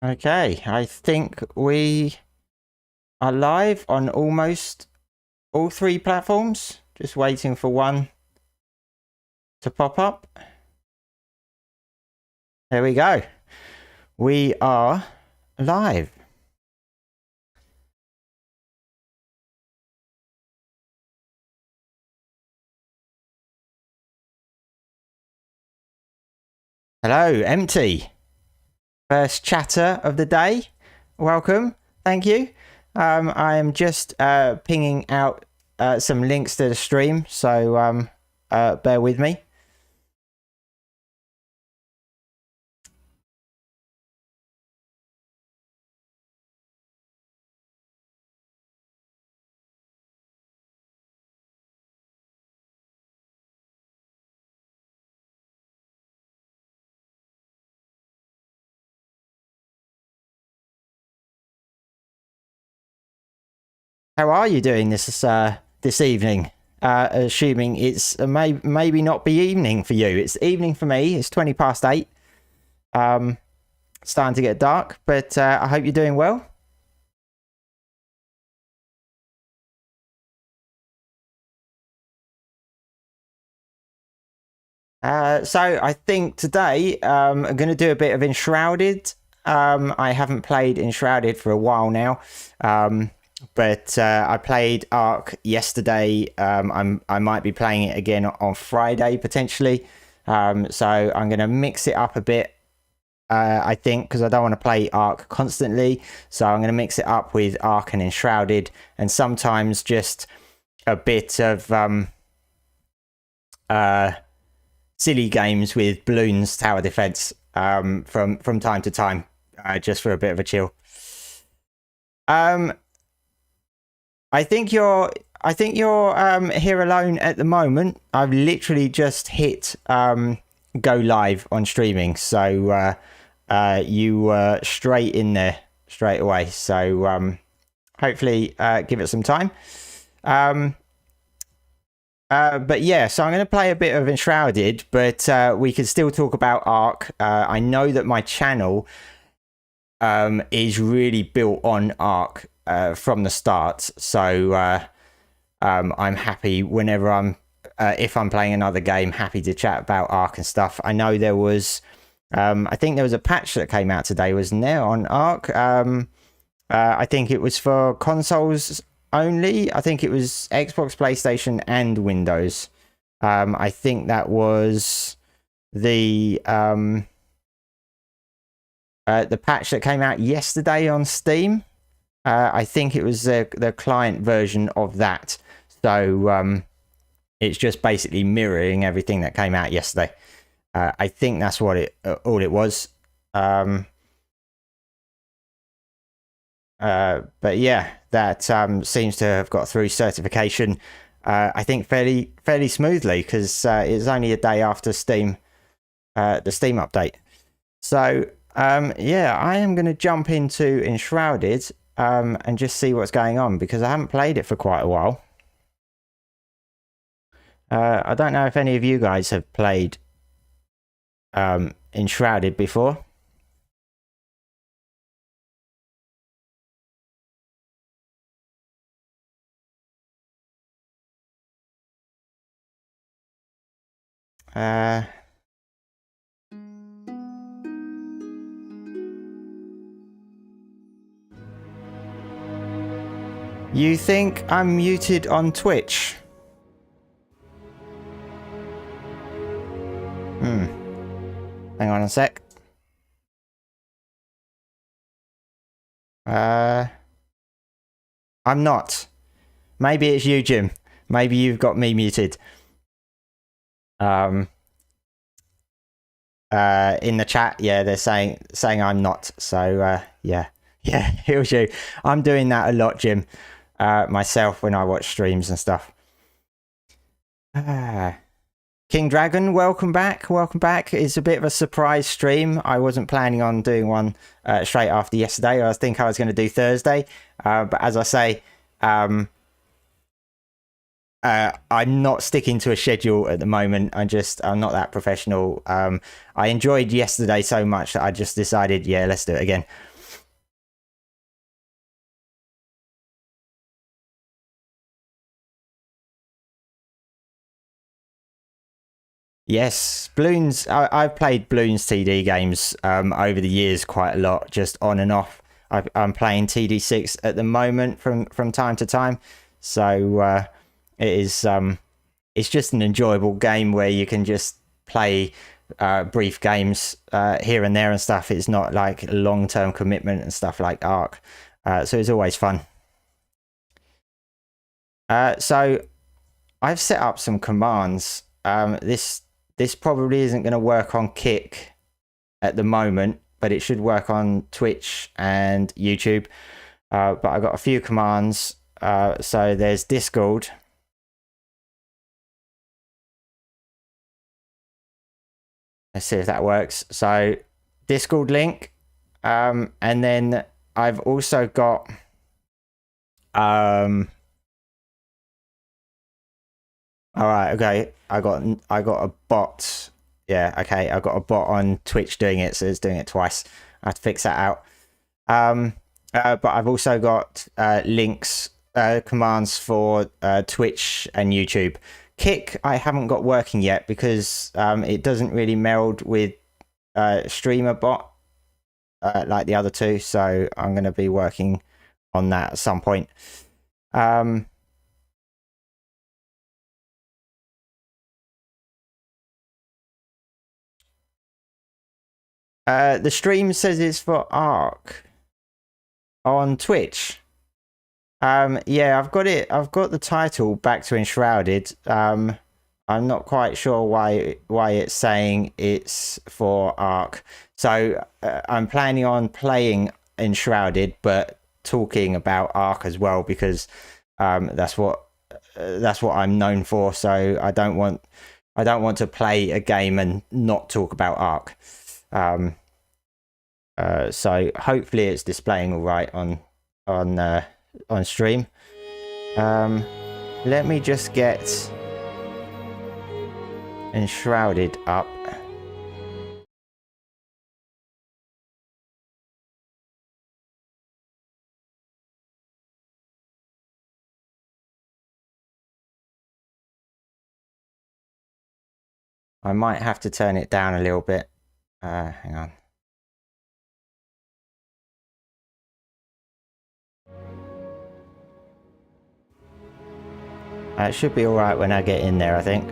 Okay, I think we are live on almost all three platforms. Just waiting for one to pop up. There we go. We are live. Hello, Empty. First chatter of the day. Welcome. Thank you. I am just pinging out some links to the stream, so bear with me. How are you doing this evening? Assuming it's maybe not be evening for you. It's evening for me. It's 8:20. Starting to get dark, but I hope you're doing well. So I think today I'm going to do a bit of Enshrouded. I haven't played Enshrouded for a while now. But I played Ark yesterday. I might be playing it again on Friday potentially. So I'm going to mix it up a bit. I think because I don't want to play Ark constantly, so I'm going to mix it up with Ark and Enshrouded, and sometimes just a bit of silly games with balloons, tower defense from time to time, just for a bit of a chill. I think you're here alone at the moment. I've literally just hit go live on streaming, so you were straight in there straight away. So hopefully give it some time. But yeah, so I'm going to play a bit of Enshrouded, but we can still talk about Ark. I know that my channel is really built on Ark from the start, so I'm happy whenever if I'm playing another game, happy to chat about Ark and stuff. I know there was I think there was a patch that came out today, wasn't there, on Ark? I think it was for consoles only. I think it was Xbox, PlayStation and Windows. I think that was the patch that came out yesterday on Steam. I think it was the client version of that. So it's just basically mirroring everything that came out yesterday. I think that's what all it was. But yeah, that seems to have got through certification. I think fairly smoothly, because it's only a day after Steam, the Steam update. So yeah, I am going to jump into Enshrouded and just see what's going on, because I haven't played it for quite a while. I don't know if any of you guys have played Enshrouded before. You think I'm muted on Twitch? Hang on a sec. I'm not. Maybe it's you, Jim. Maybe you've got me muted. In the chat, yeah, they're saying I'm not. So yeah, it was you. I'm doing that a lot, Jim. Myself when I watch streams and stuff. King Dragon, welcome back. It's a bit of a surprise stream. I wasn't planning on doing one straight after yesterday. I think I was going to do Thursday, but as I say, I'm not sticking to a schedule at the moment. I'm not that professional. I enjoyed yesterday so much that I just decided, yeah, let's do it again. Yes, Bloons. I've played Bloons TD games over the years quite a lot, just on and off. I'm playing TD6 at the moment from time to time, so it is it's just an enjoyable game where you can just play brief games here and there and stuff. It's not like a long-term commitment and stuff like Ark, so it's always fun. So I've set up some commands. This probably isn't going to work on Kick at the moment, but it should work on Twitch and YouTube. But I've got a few commands. So there's Discord. Let's see if that works. So Discord link. And then I've also got all right, okay. I got a bot. Yeah, okay. I got a bot on Twitch doing it, so it's doing it twice. I have to fix that out. But I've also got links, commands for Twitch and YouTube. Kick I haven't got working yet because it doesn't really meld with streamer bot like the other two, so I'm going to be working on that at some point. The stream says it's for Ark on Twitch. Yeah, I've got it. I've got the title back to Enshrouded. I'm not quite sure why it's saying it's for Ark. So I'm planning on playing Enshrouded, but talking about Ark as well because that's what I'm known for. So I don't want to play a game and not talk about Ark. So hopefully it's displaying all right on stream. Let me just get Enshrouded up. I might have to turn it down a little bit. Hang on. It should be alright when I get in there, I think.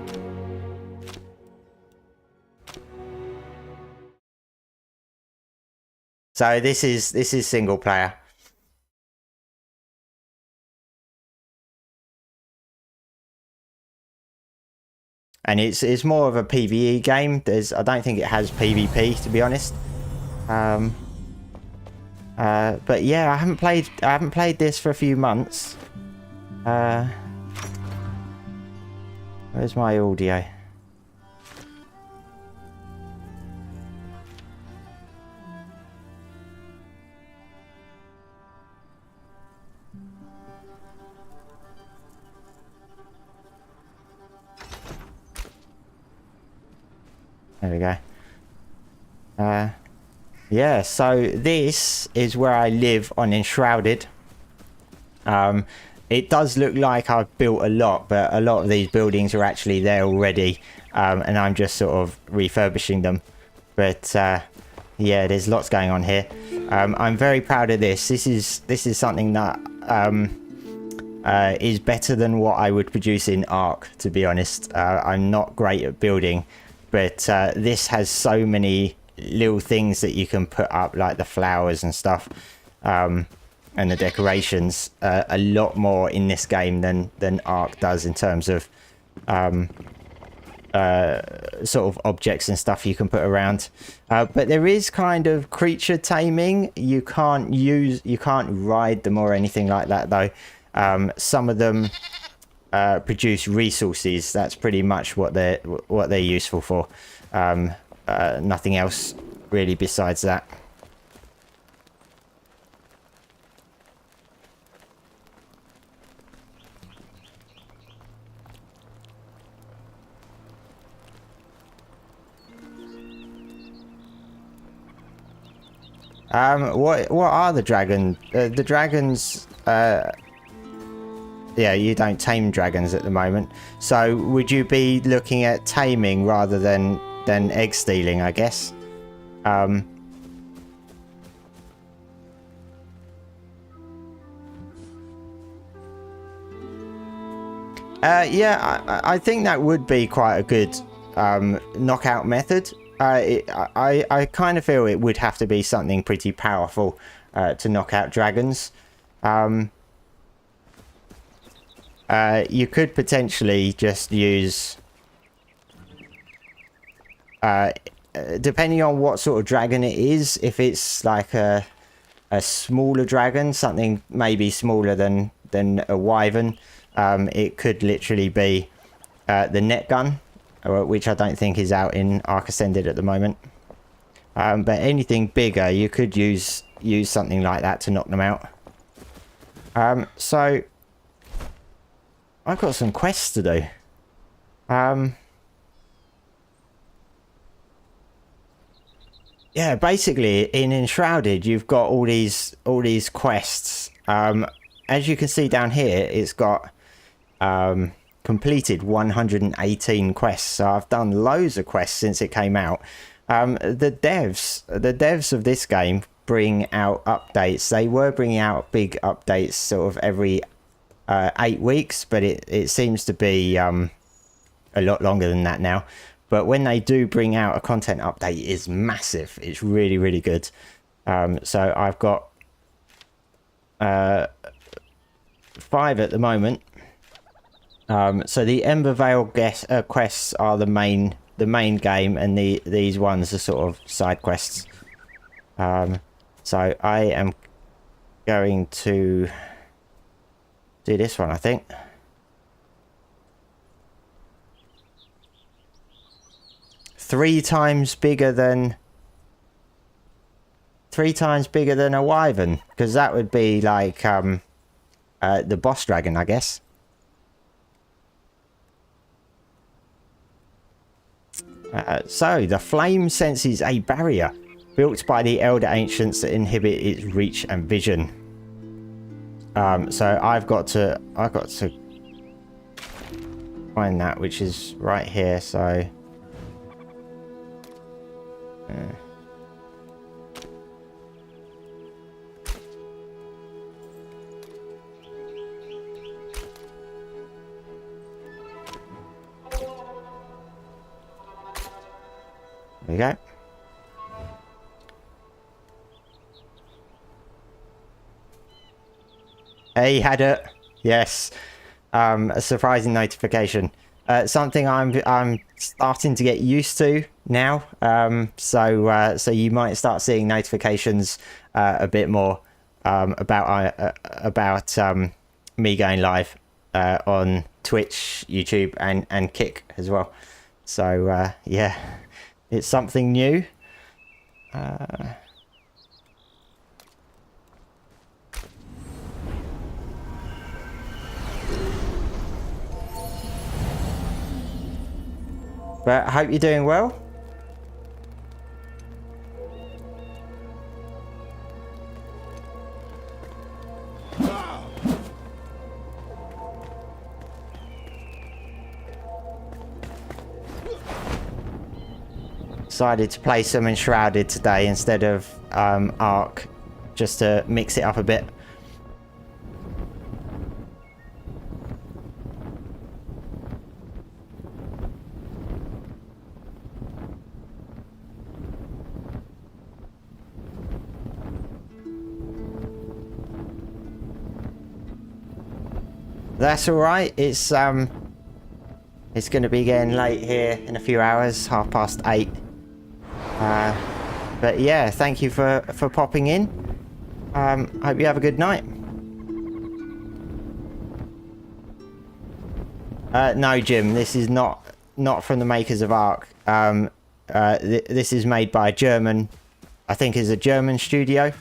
So this is single player. And it's more of a PvE game. I don't think it has PvP, to be honest. But yeah, I haven't played this for a few months. Where's my audio? There we go. Yeah, so this is where I live on Enshrouded. It does look like I've built a lot, but a lot of these buildings are actually there already, and I'm just sort of refurbishing them. But yeah, there's lots going on here. I'm very proud of this. This is something that is better than what I would produce in Ark, to be honest. I'm not great at building, but this has so many little things that you can put up, like the flowers and stuff. And the decorations, a lot more in this game than Ark does in terms of sort of objects and stuff you can put around. But there is kind of creature taming. You can't ride them or anything like that though. Some of them produce resources. That's pretty much what they're useful for. Nothing else really besides that. What are the dragons? The dragons yeah, you don't tame dragons at the moment. So would you be looking at taming rather than egg stealing, I guess? Yeah, I think that would be quite a good knockout method. I kind of feel it would have to be something pretty powerful to knock out dragons. You could potentially just use, depending on what sort of dragon it is, if it's like a smaller dragon, something maybe smaller than a wyvern, it could literally be the net gun, which I don't think is out in Ark Ascended at the moment. But anything bigger, you could use something like that to knock them out. So I've got some quests to do. Yeah, basically in Enshrouded, you've got all these quests. As you can see down here, it's got completed 118 quests. So I've done loads of quests since it came out. The devs of this game bring out updates. They were bringing out big updates sort of every 8 weeks, but it seems to be a lot longer than that now. But when they do bring out a content update, it's massive. It's really, really good. So I've got 5 at the moment. So the Embervale quests are the main game, and these ones are sort of side quests. So I am going to do this one, I think. Three times bigger than a wyvern, because that would be like the boss dragon, I guess. So the flame senses a barrier built by the elder ancients that inhibit its reach and vision. So I've got to find that, which is right here. So there we go. Hey, had it. Yes. A surprising notification. Something I'm starting to get used to now. So you might start seeing notifications a bit more about me going live on Twitch, YouTube, and Kick as well. So yeah, it's something new. But I hope you're doing well. Decided to play some Enshrouded today instead of Ark, just to mix it up a bit. That's all right. It's going to be getting late here in a few hours, 8:30. But yeah, thank you for popping in. Hope you have a good night. No, Jim, this is not from the makers of Ark. This is made by a German, I think is a German studio.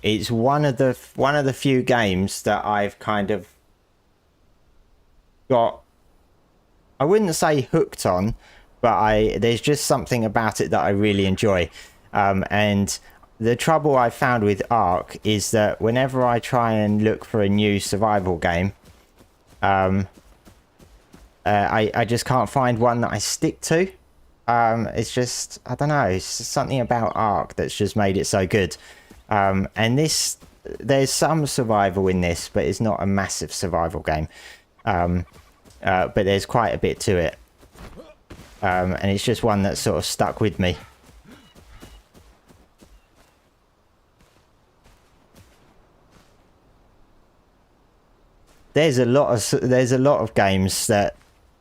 It's one of the few games that I've kind of got, I wouldn't say hooked on, but there's just something about it that I really enjoy. And the trouble I found with Ark is that whenever I try and look for a new survival game, I just can't find one that I stick to. It's just, I don't know, it's just something about Ark that's just made it so good. And this, there's some survival in this, but it's not a massive survival game. But there's quite a bit to it. And it's just one that's sort of stuck with me. There's a lot of games that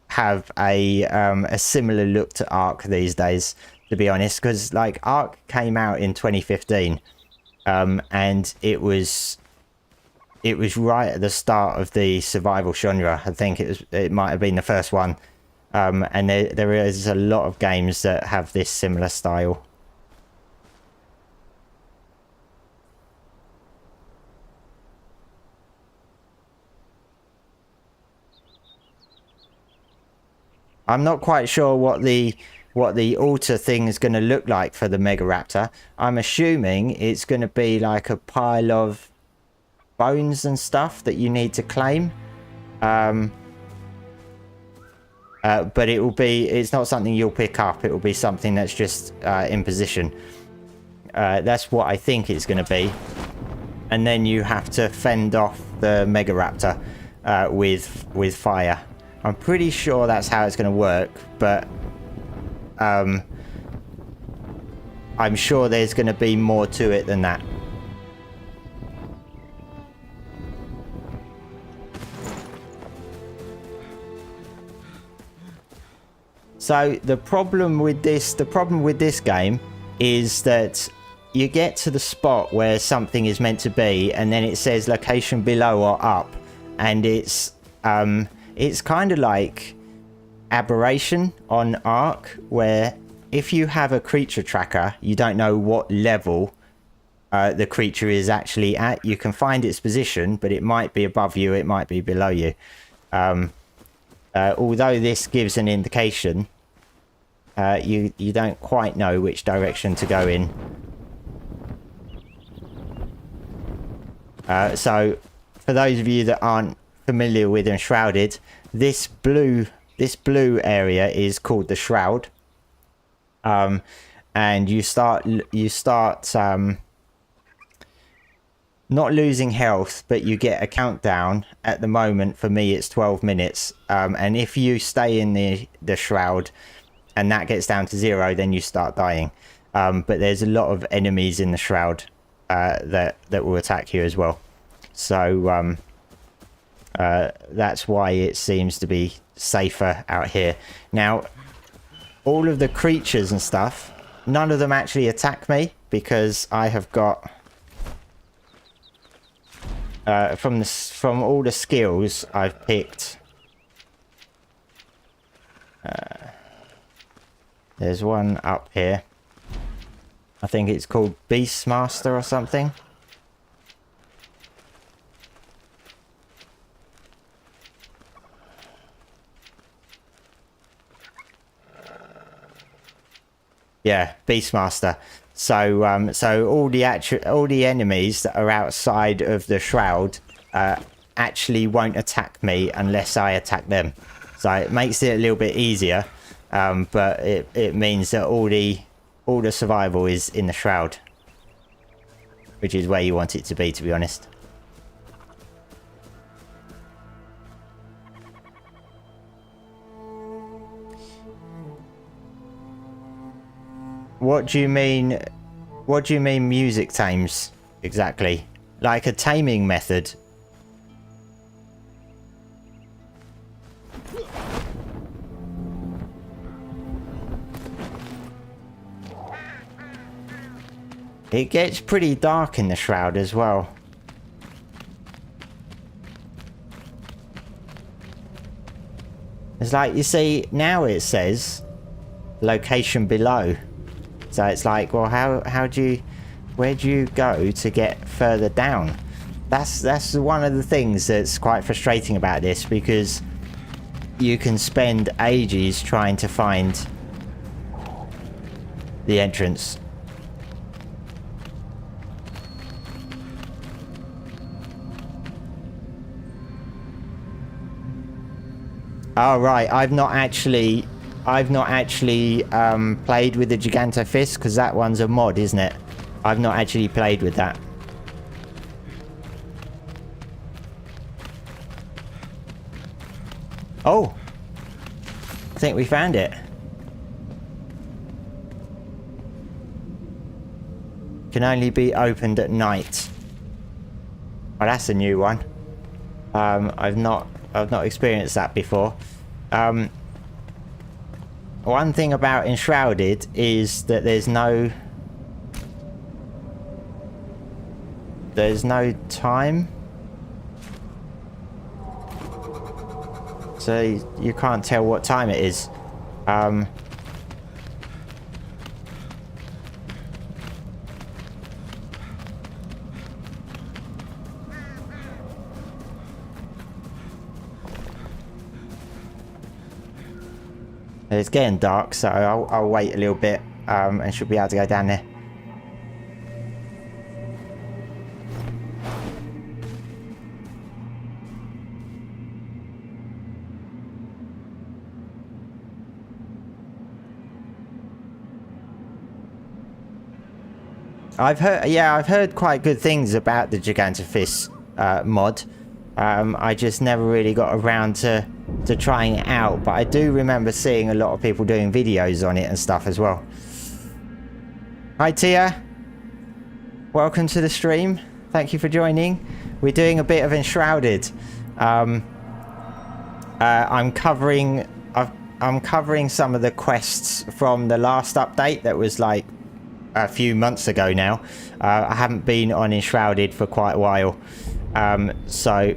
have a similar look to Ark these days, to be honest, because like Ark came out in 2015, and it was right at the start of the survival genre. I think it might have been the first one, and there is a lot of games that have this similar style. I'm not quite sure what the altar thing is going to look like for the Mega Raptor. I'm assuming it's going to be like a pile of bones and stuff that you need to claim. But it's not something you'll pick up. It will be something that's just in position. That's what I think it's going to be. And then you have to fend off the Mega Raptor with fire. I'm pretty sure that's how it's going to work, but I'm sure there's going to be more to it than that. So the problem with this game is that you get to the spot where something is meant to be, and then it says location below or up, and it's kind of like Aberration on Ark, where if you have a creature tracker, you don't know what level the creature is actually at. You can find its position, but it might be above you, it might be below you. Although this gives an indication, you don't quite know which direction to go in. So for those of you that aren't familiar with Enshrouded, this blue area is called the Shroud, and you start not losing health, but you get a countdown. At the moment for me it's 12 minutes, and if you stay in the Shroud and that gets down to 0, then you start dying. But there's a lot of enemies in the Shroud that will attack you as well, so that's why it seems to be safer out here. Now, all of the creatures and stuff, none of them actually attack me, because I have got from all the skills I've picked. There's one up here. I think it's called Beastmaster or something. Yeah, Beastmaster. So so all the enemies that are outside of the Shroud actually won't attack me unless I attack them. So it makes it a little bit easier, but it means that all the survival is in the Shroud, which is where you want it to be honest. What do you mean music tames exactly? Like a taming method? It gets pretty dark in the Shroud as well. It's like, you see, now it says location below. So it's like, well, where do you go to get further down? That's one of the things that's quite frustrating about this, because you can spend ages trying to find the entrance. Oh right, I've not actually played with the Gigantofist, because that one's a mod, isn't it? I've not actually played with that. Oh, I think we found it. Can only be opened at night. Oh, that's a new one. I've not experienced that before. One thing about Enshrouded is that there's no time, so you can't tell what time it is. It's getting dark, so I'll wait a little bit and should be able to go down there. I've heard quite good things about the Gigantofist mod. I just never really got around to trying it out, but I do remember seeing a lot of people doing videos on it and stuff as well. Hi Tia, welcome to the stream. Thank you for joining. We're doing a bit of Enshrouded. I'm covering some of the quests from the last update that was like a few months ago now. I haven't been on Enshrouded for quite a while, so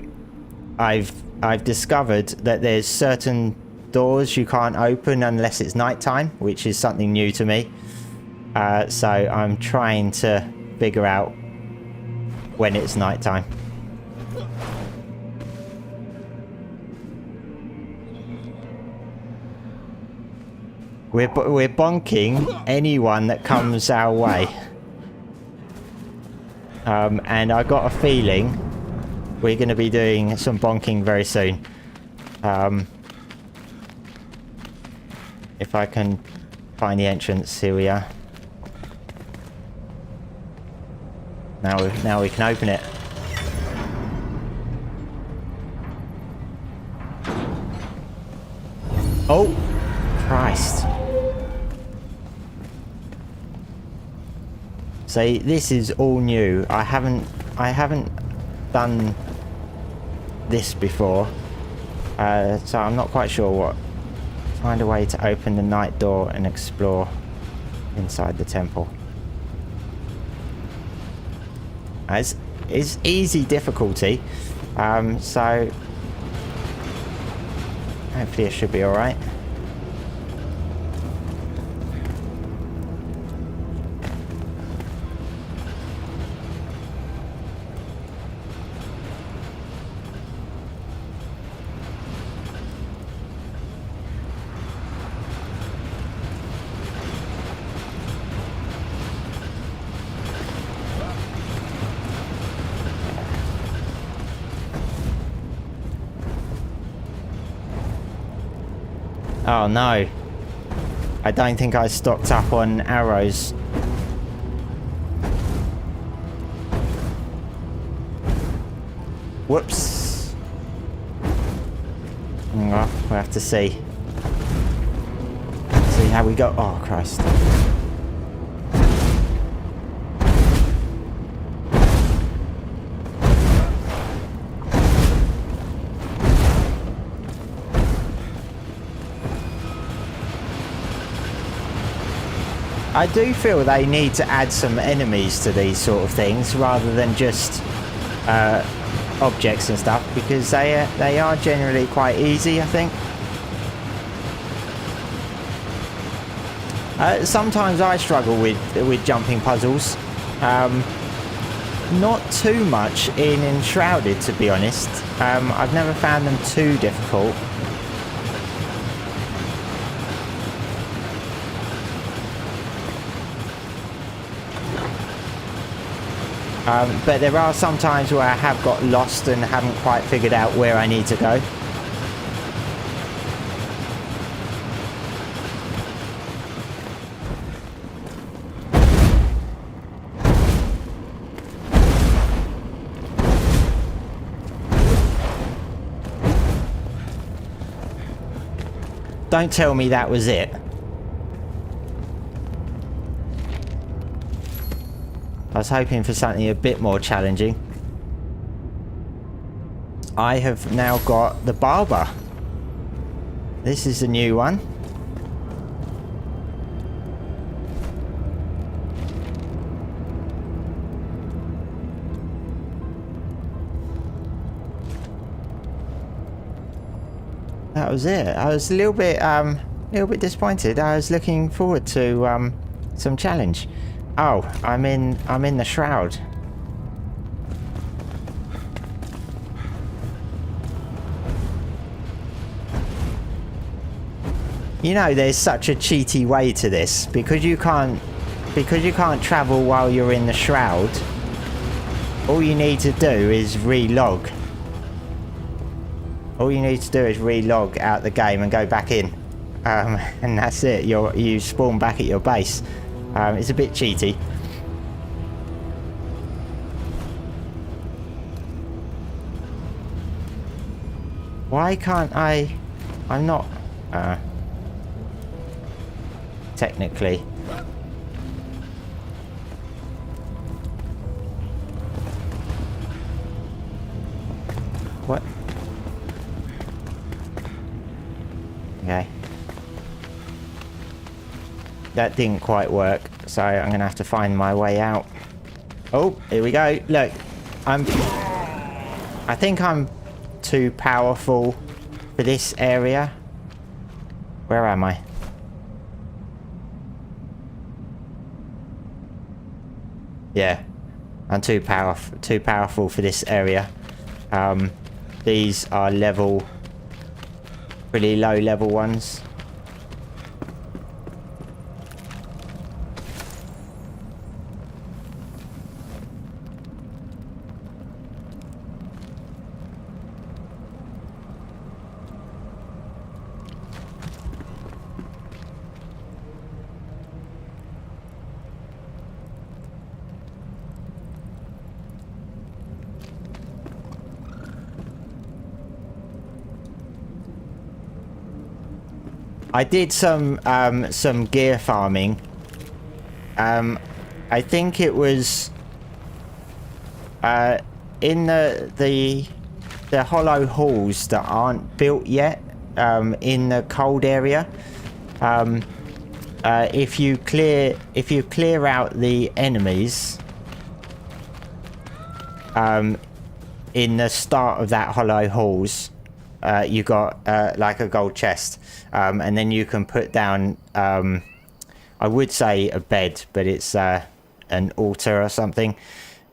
I've discovered that there's certain doors you can't open unless it's nighttime, which is something new to me. So I'm trying to figure out when it's nighttime. We're bonking anyone that comes our way. And I got a feeling we're going to be doing some bonking very soon. If I can find the entrance, here we are. Now we can open it. Oh, Christ. See, this is all new. I haven't done this before, so I'm not quite sure what. Find a way to open the night door and explore inside the temple. It's easy difficulty, so hopefully it should be all right. Oh no, I don't think I stocked up on arrows. Whoops. Well, we'll have to see how we go. Oh Christ. I do feel they need to add some enemies to these sort of things rather than just objects and stuff, because they are generally quite easy, I think. Sometimes I struggle with jumping puzzles. Not too much in Enshrouded, to be honest. I've never found them too difficult. But there are some times where I have got lost and haven't quite figured out where I need to go. Don't tell me that was it. I was hoping for something a bit more challenging. I have now got the barber. This is a new one. That was it. I was a little bit disappointed. I was looking forward to some challenge. Oh, I'm in the shroud. You know, there's such a cheaty way to this because you can't travel while you're in the shroud. All you need to do is relog. All you need to do is relog out the game and go back in, and that's it. You spawn back at your base. It's a bit cheaty. Why can't I? I'm not. Technically. What? Okay. That didn't quite work, so I'm gonna have to find my way out. Oh, here we go. Look, I think I'm too powerful for this area. Where am I? Yeah, I'm too powerful for this area. These are pretty low level ones. I did some gear farming. I think it was in the hollow halls that aren't built yet, in the cold area. If you clear out the enemies in the start of that hollow halls, you got like a gold chest. And then you can put down, I would say a bed, but it's an altar or something.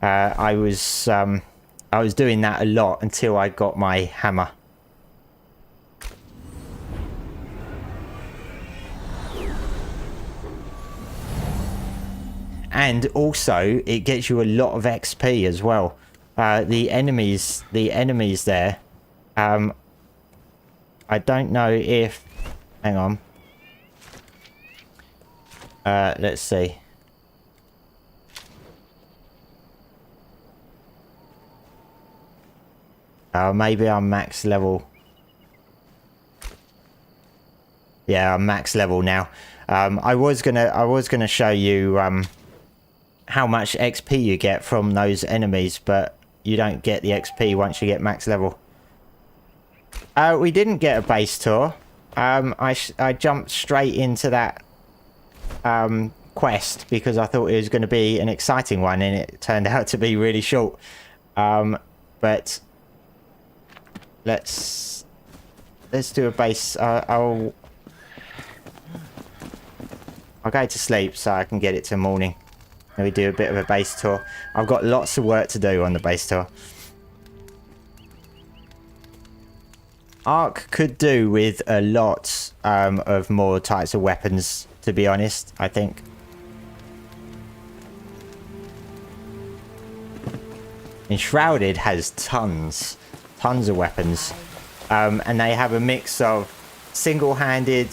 I was doing that a lot until I got my hammer. And also, it gets you a lot of XP as well. The enemies there. I don't know if. Hang on. Let's see. Maybe I'm max level. Yeah, I'm max level now. I was gonna show you how much XP you get from those enemies, but you don't get the XP once you get max level. We didn't get a base tour. I jumped straight into that quest because I thought it was going to be an exciting one, and it turned out to be really short. But let's do a base. I'll go to sleep so I can get it to morning. And we do a bit of a base tour. I've got lots of work to do on the base tour. Ark could do with a lot of more types of weapons, to be honest, I think. Enshrouded has tons of weapons. And they have a mix of single-handed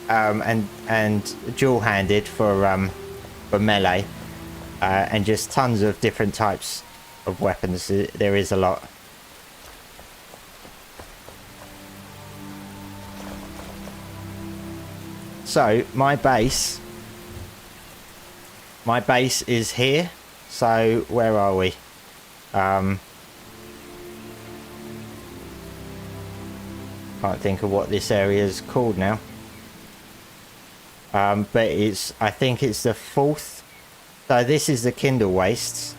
and dual-handed for melee. And just tons of different types of weapons. There is a lot. So my base is here. So where are we? Can't think of what this area is called now. But I think it's the 4th. So this is the Kindle Wastes.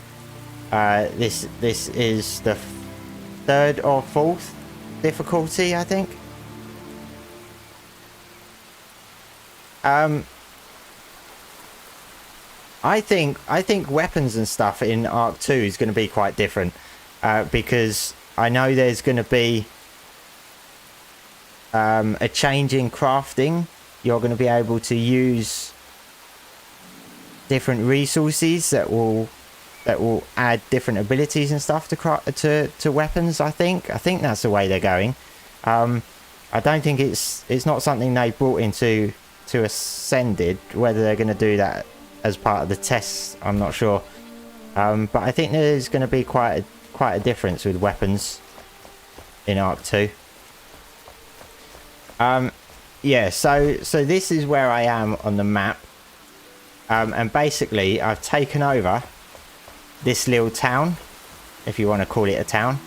This is the 3rd or 4th difficulty, I think. I think weapons and stuff in Ark 2 is going to be quite different, because I know there's going to be a change in crafting. You're going to be able to use different resources that will add different abilities and stuff to weapons. I think that's the way they're going. I don't think it's not something they brought into Ascended. Whether they're going to do that as part of the tests, I'm not sure. But I think there's going to be quite a difference with weapons in Ark 2. Yeah, so this is where I am on the map. And basically I've taken over this little town, if you want to call it a town.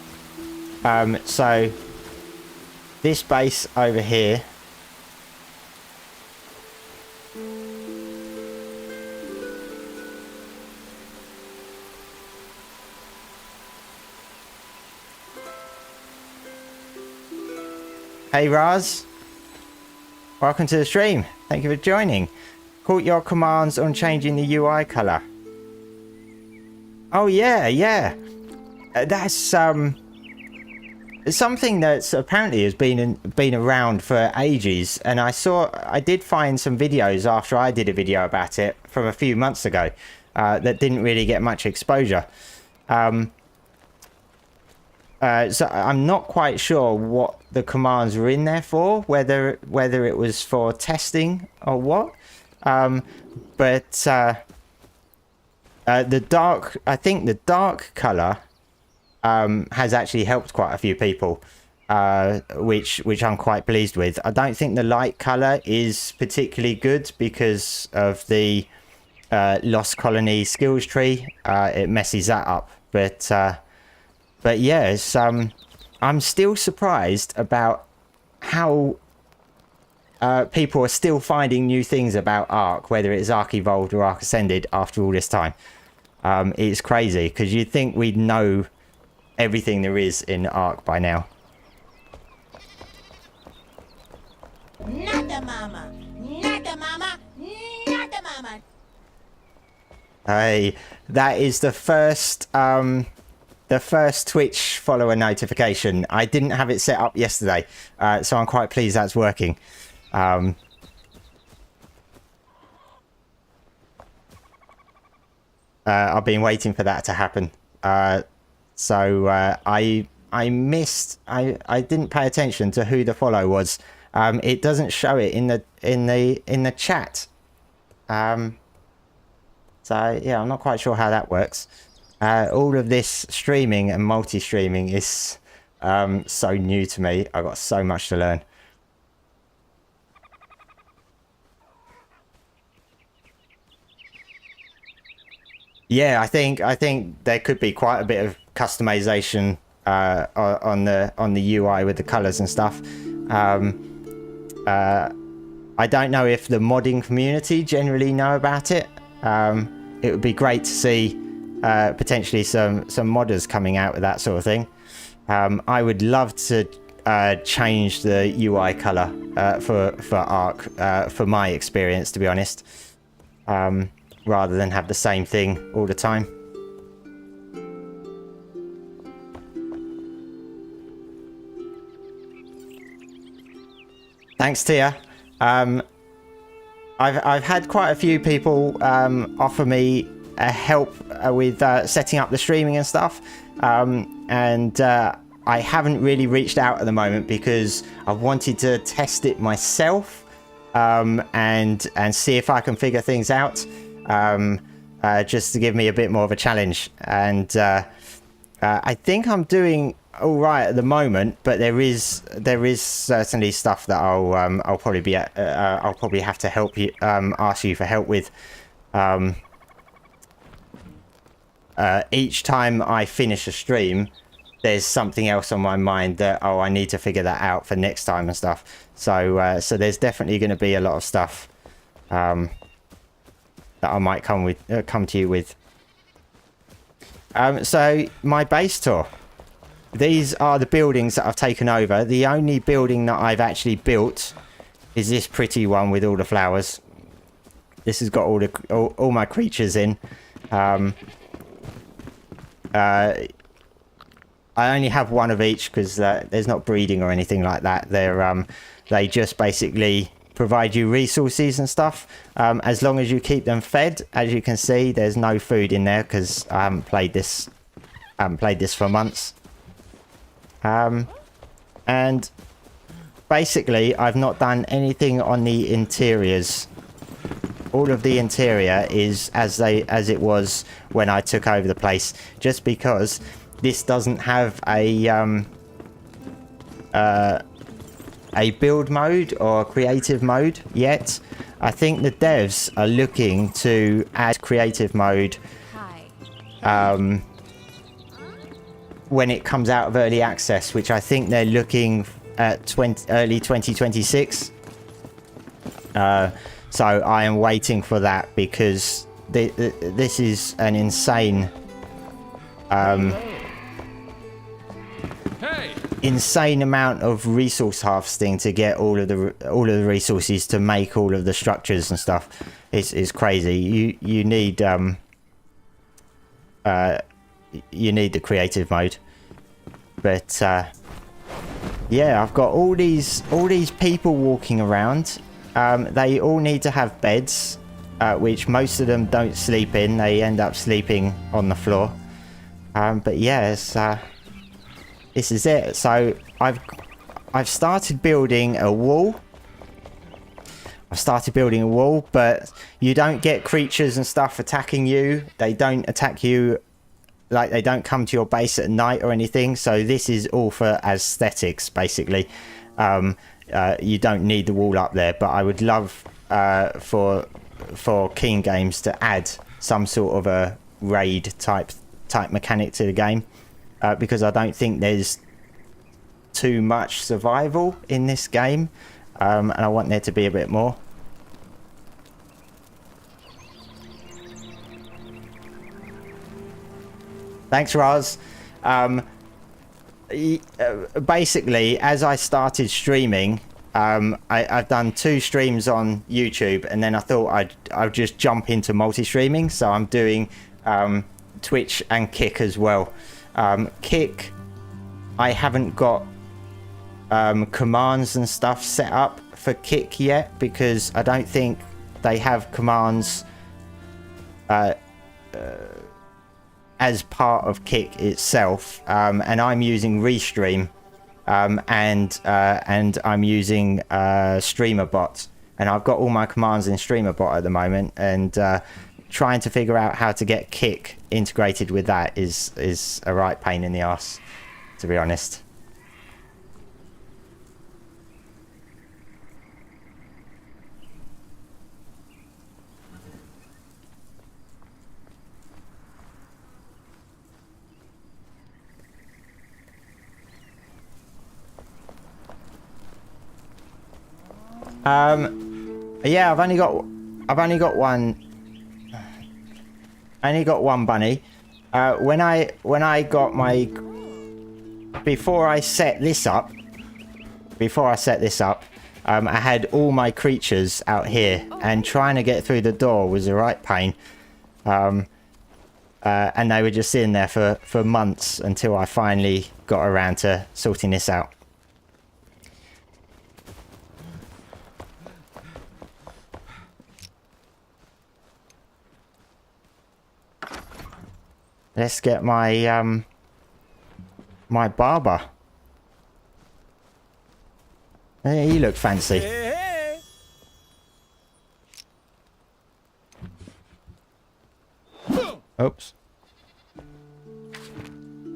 So this base over here Hey Raz, welcome to the stream. Thank you for joining. Caught your commands on changing the UI color. Oh yeah. That's something that's apparently has been around for ages, and I did find some videos after I did a video about it from a few months ago that didn't really get much exposure. So I'm not quite sure what the commands were in there for, whether it was for testing or what. But the dark color has actually helped quite a few people, which I'm quite pleased with. I don't think the light color is particularly good because of the Lost Colony skills tree. It messes that up, but yes, I'm still surprised about how people are still finding new things about Ark, whether it's Ark Evolved or Ark Ascended after all this time. It's crazy, because you'd think we'd know everything there is in Ark by now. Not the mama, not the mama, not the mama. Hey, that is the first Twitch follower notification. I didn't have it set up yesterday, so I'm quite pleased that's working. I've been waiting for that to happen. So I didn't pay attention to who the follow was. It doesn't show it in the chat. So yeah, I'm not quite sure how that works. All of this streaming and multi-streaming is so new to me. I've got so much to learn. Yeah, I think there could be quite a bit of customization on the UI with the colors and stuff. I don't know if the modding community generally know about it. It would be great to see potentially some modders coming out with that sort of thing. I would love to change the UI color for Ark for my experience, to be honest, rather than have the same thing all the time. Thanks, Tia. I've had quite a few people offer me help with setting up the streaming and stuff, and I haven't really reached out at the moment because I wanted to test it myself and see if I can figure things out, just to give me a bit more of a challenge. And I think I'm doing all right at the moment, but there is certainly stuff that I'll probably have to help you, ask you for help with. Each time I finish a stream, there's something else on my mind that, oh, I need to figure that out for next time and stuff. So so there's definitely going to be a lot of stuff that I might come to you with. So my base tour. These are the buildings that I've taken over. The only building that I've actually built is this pretty one with all the flowers. This has got all my creatures in. I only have one of each because there's not breeding or anything like that. They just basically provide you resources and stuff. As long as you keep them fed. As you can see, there's no food in there because I haven't played this for months. And basically I've not done anything on the interiors. All of the interior is as it was when I took over the place, just because this doesn't have a build mode or creative mode yet. I think the devs are looking to add creative mode when it comes out of early access, which I think they're looking at early 2026. So I am waiting for that because this is an insane insane amount of resource harvesting to get all of the resources to make all of the structures and stuff. It's crazy. You need the creative mode. But yeah, I've got all these people walking around. They all need to have beds, which most of them don't sleep in. They end up sleeping on the floor. But yeah, this is it. So I've started building a wall. But you don't get creatures and stuff attacking you. They don't attack you. Like, they don't come to your base at night or anything. So this is all for aesthetics, basically. You don't need the wall up there, but I would love for Keen Games to add some sort of a raid type mechanic to the game, because I don't think there's too much survival in this game, and I want there to be a bit more. Thanks, Raz. Basically, as I started streaming, I've done 2 streams on YouTube, and then I thought I'd just jump into multi-streaming. So I'm doing Twitch and Kick as well. Kick, I haven't got commands and stuff set up for Kick yet, because I don't think they have commands as part of Kick itself, and I'm using Restream, and I'm using StreamerBot, and I've got all my commands in StreamerBot at the moment, and trying to figure out how to get Kick integrated with that is a right pain in the arse, to be honest. Yeah, I've only got one. I only got one bunny. When I got my, before I set this up, I had all my creatures out here, and trying to get through the door was a right pain. And they were just sitting there for months until I finally got around to sorting this out. Let's get my my barber. Hey, you look fancy. Hey. Oops.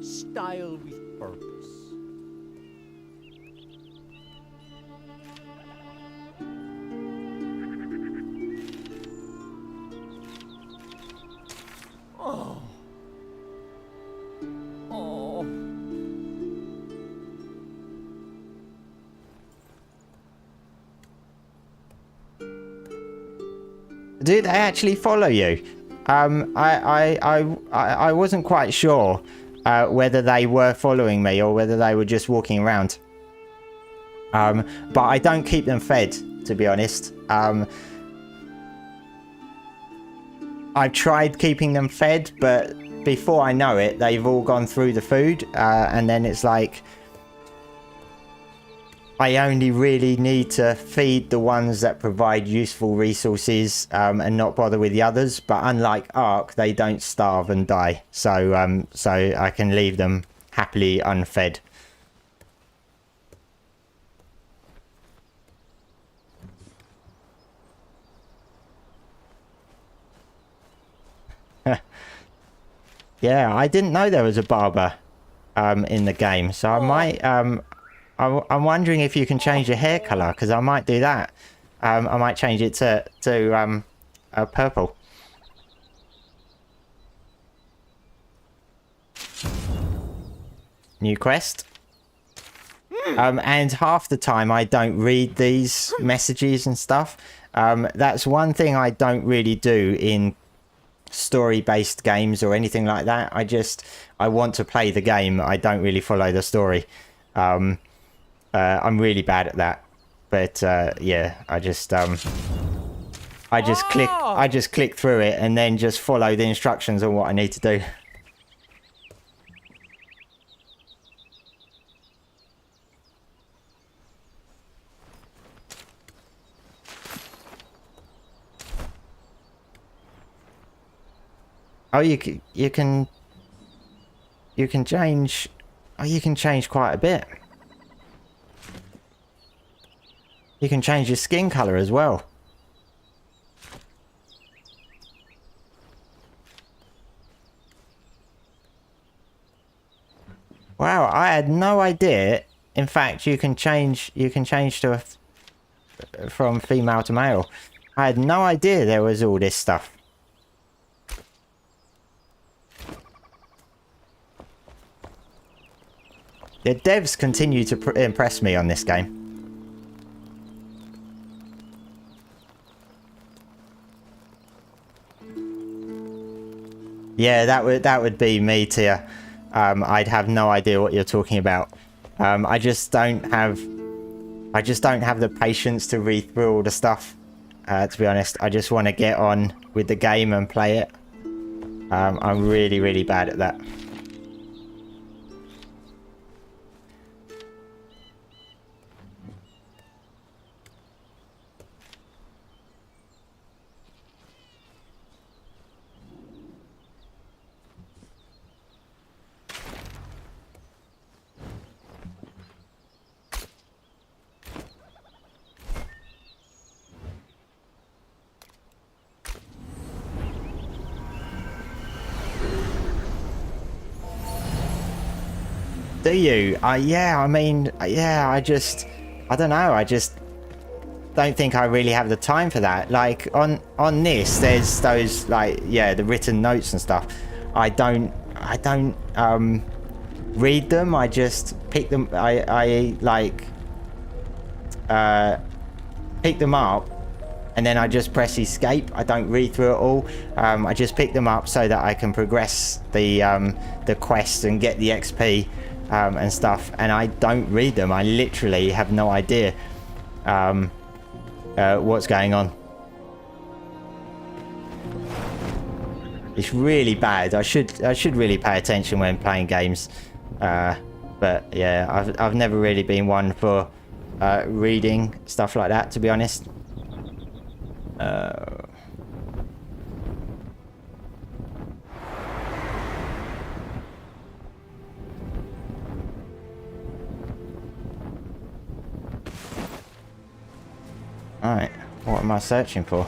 Style with purpose. Do they actually follow you? I wasn't quite sure whether they were following me or whether they were just walking around. But I don't keep them fed, to be honest. I've tried keeping them fed, but before I know it, they've all gone through the food, and then it's like I only really need to feed the ones that provide useful resources and not bother with the others. But unlike Ark, they don't starve and die, so I can leave them happily unfed. Yeah, I didn't know there was a barber in the game, so I might I'm wondering if you can change your hair color, because I might do that. I might change it to purple. New quest. And half the time I don't read these messages and stuff. That's one thing I don't really do in story-based games or anything like that. I want to play the game. I don't really follow the story. I'm really bad at that. But yeah, I just click through it and then just follow the instructions on what I need to do. Oh, you can change. Oh, you can change quite a bit. You can change your skin color as well. Wow, I had no idea. In fact, you can change to from female to male. I had no idea there was all this stuff. The devs continue to impress me on this game. Yeah, that would be me, Tia. I'd have no idea what you're talking about. I just don't have the patience to read through all the stuff. To be honest, I just want to get on with the game and play it. I'm really, really bad at that. Do you? Yeah, I mean, yeah, I don't know, I just don't think I really have the time for that. Like, on this, there's those, like, yeah, the written notes and stuff. I don't read them, I just pick them, I pick them up, and then I just press escape. I don't read through it all. I just pick them up so that I can progress the quest and get the XP. And stuff, and I don't read them. I literally have no idea what's going on. It's really bad. I should really pay attention when playing games, but yeah, I've never really been one for reading stuff like that, to be honest. Alright, what am I searching for?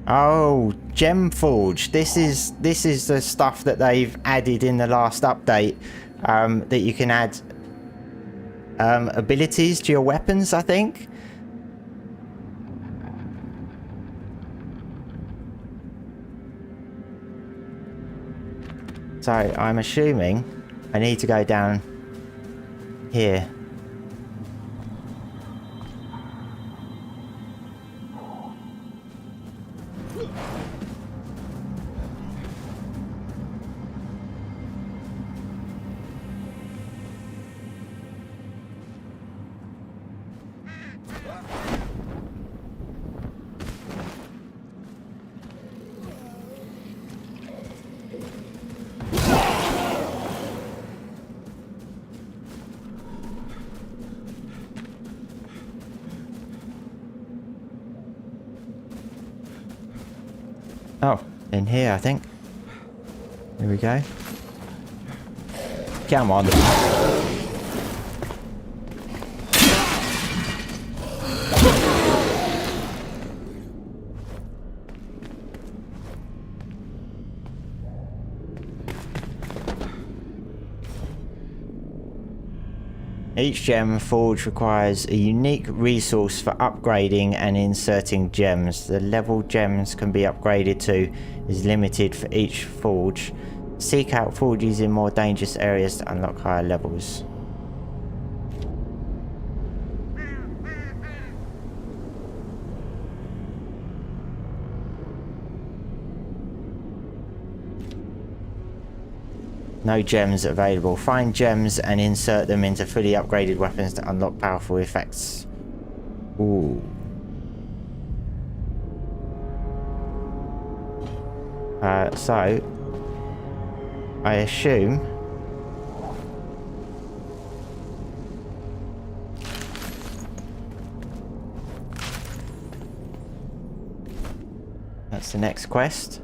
Oh, Gemforge. This is the stuff that they've added in the last update, that you can add abilities to your weapons, I think. So I'm assuming I need to go down here. Oh, in here, I think. Here we go. Come on. Each gem forge requires a unique resource for upgrading and inserting gems. The level gems can be upgraded to is limited for each forge. Seek out forges in more dangerous areas to unlock higher levels. No gems available. Find gems and insert them into fully upgraded weapons to unlock powerful effects. Ooh. So I assume that's the next quest.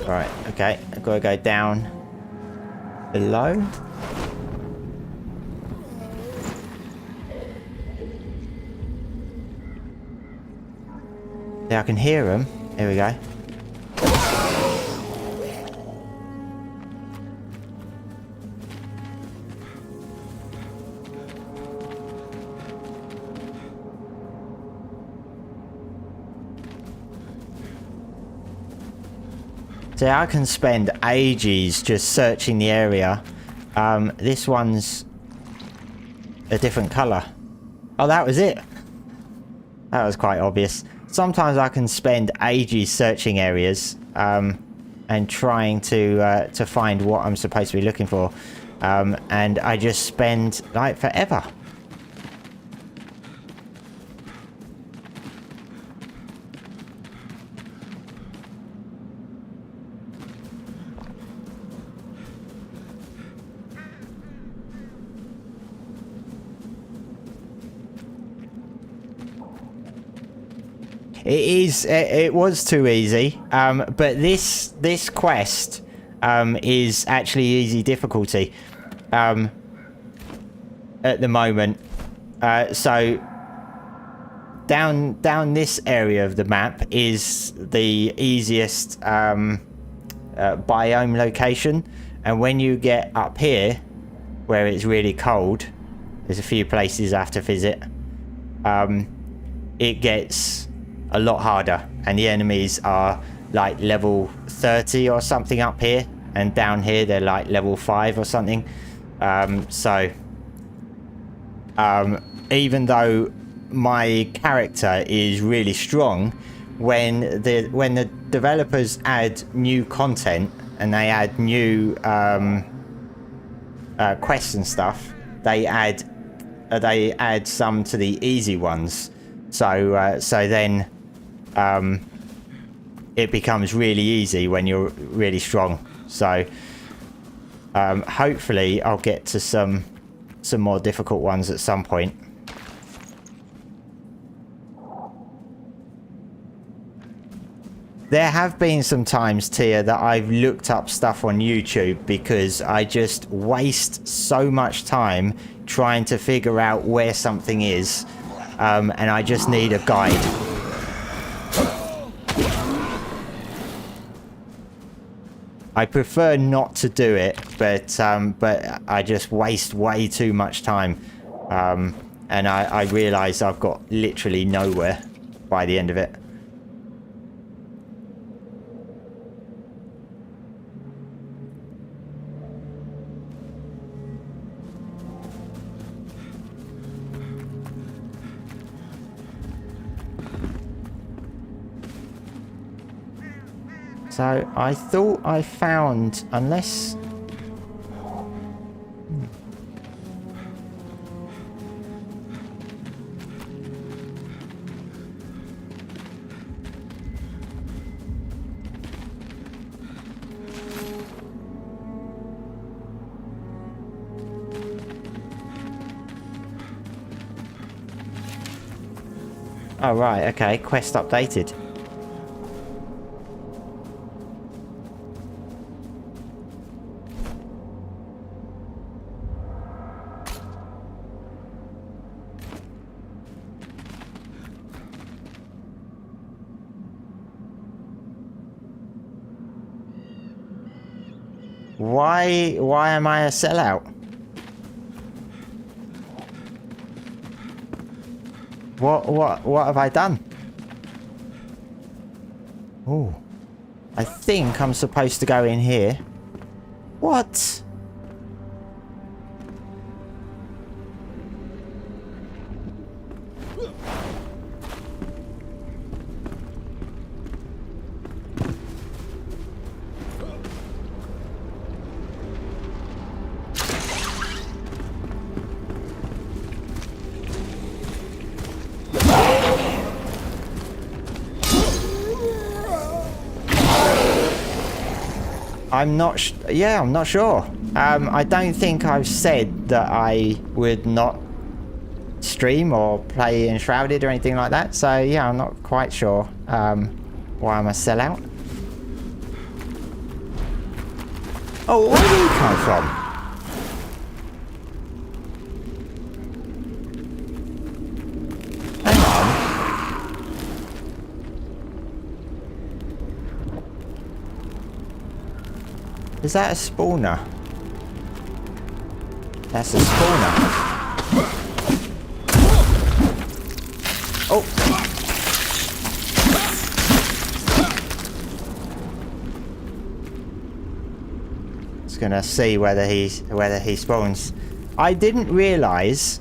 Right, okay. I've got to go down below. Yeah, I can hear them. Here we go. So I can spend ages just searching the area. This one's a different colour. Oh, that was it. That was quite obvious. Sometimes I can spend ages searching areas and trying to find what I'm supposed to be looking for. And I just spend like forever. It was too easy, but this quest is actually easy difficulty at the moment. So down this area of the map is the easiest biome location, and when you get up here where it's really cold, there's a few places I have to visit. It gets a lot harder, and the enemies are like level 30 or something up here, and down here they're like level 5 or something. Even though my character is really strong, when the developers add new content and they add new quests and stuff, they add some to the easy ones. So then it becomes really easy when you're really strong. So hopefully I'll get to some more difficult ones at some point. There have been some times, Tia, that I've looked up stuff on YouTube because I just waste so much time trying to figure out where something is, and I just need a guide. I prefer not to do it, but I just waste way too much time, and I realise I've got literally nowhere by the end of it. So I thought I found, unless... Oh, right, okay, quest updated. Why am I a sellout? What have I done? Oh, I think I'm supposed to go in here. What? I'm not sure. I don't think I've said that I would not stream or play Enshrouded or anything like that. So yeah, I'm not quite sure why I'm a sellout. Oh, where did you come from? Is that a spawner? That's a spawner. Oh! Just gonna see whether he spawns. I didn't realise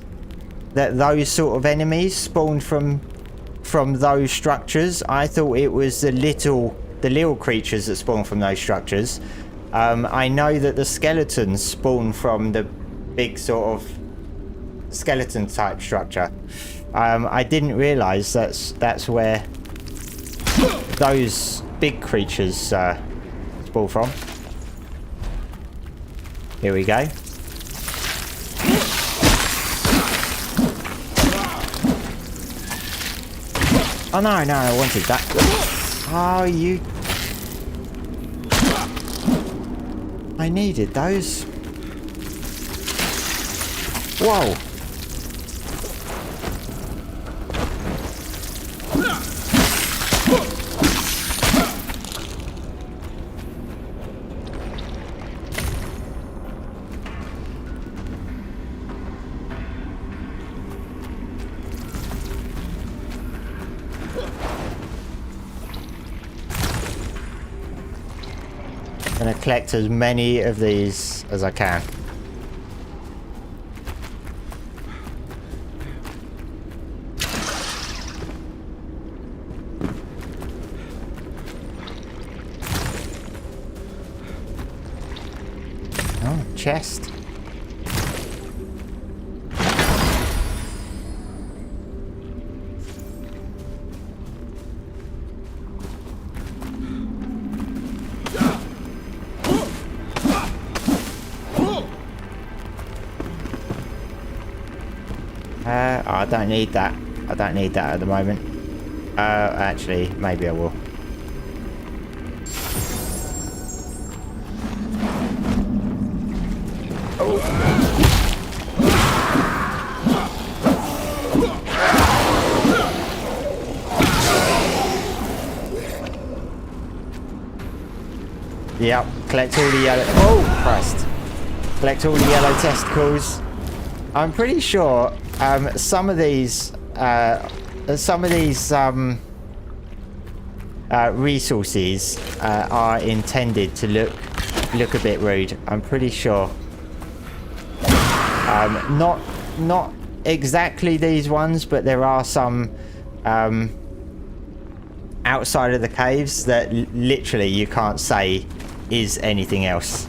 that those sort of enemies spawned from those structures. I thought it was the little creatures that spawn from those structures. I know that the skeletons spawn from the big sort of skeleton type structure. I didn't realise that's where those big creatures spawn from. Here we go. Oh no, I wanted that. Oh, you... I needed those. Whoa. I'm gonna collect as many of these as I can. Oh, chest. I don't need that. I don't need that at the moment. Actually, maybe I will. Yep, collect all the yellow... Oh, Christ. Collect all the yellow testicles. I'm pretty sure some of these resources are intended to look a bit rude. I'm pretty sure. Not exactly these ones, but there are some outside of the caves that literally you can't say is anything else.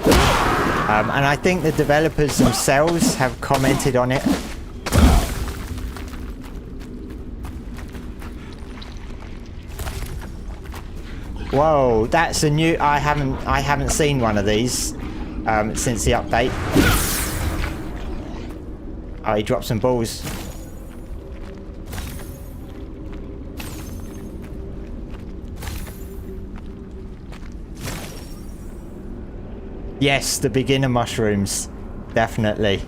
And I think the developers themselves have commented on it. Whoa, that's a new... I haven't seen one of these since the update. Oh, he dropped some balls. Yes, the beginner mushrooms. Definitely.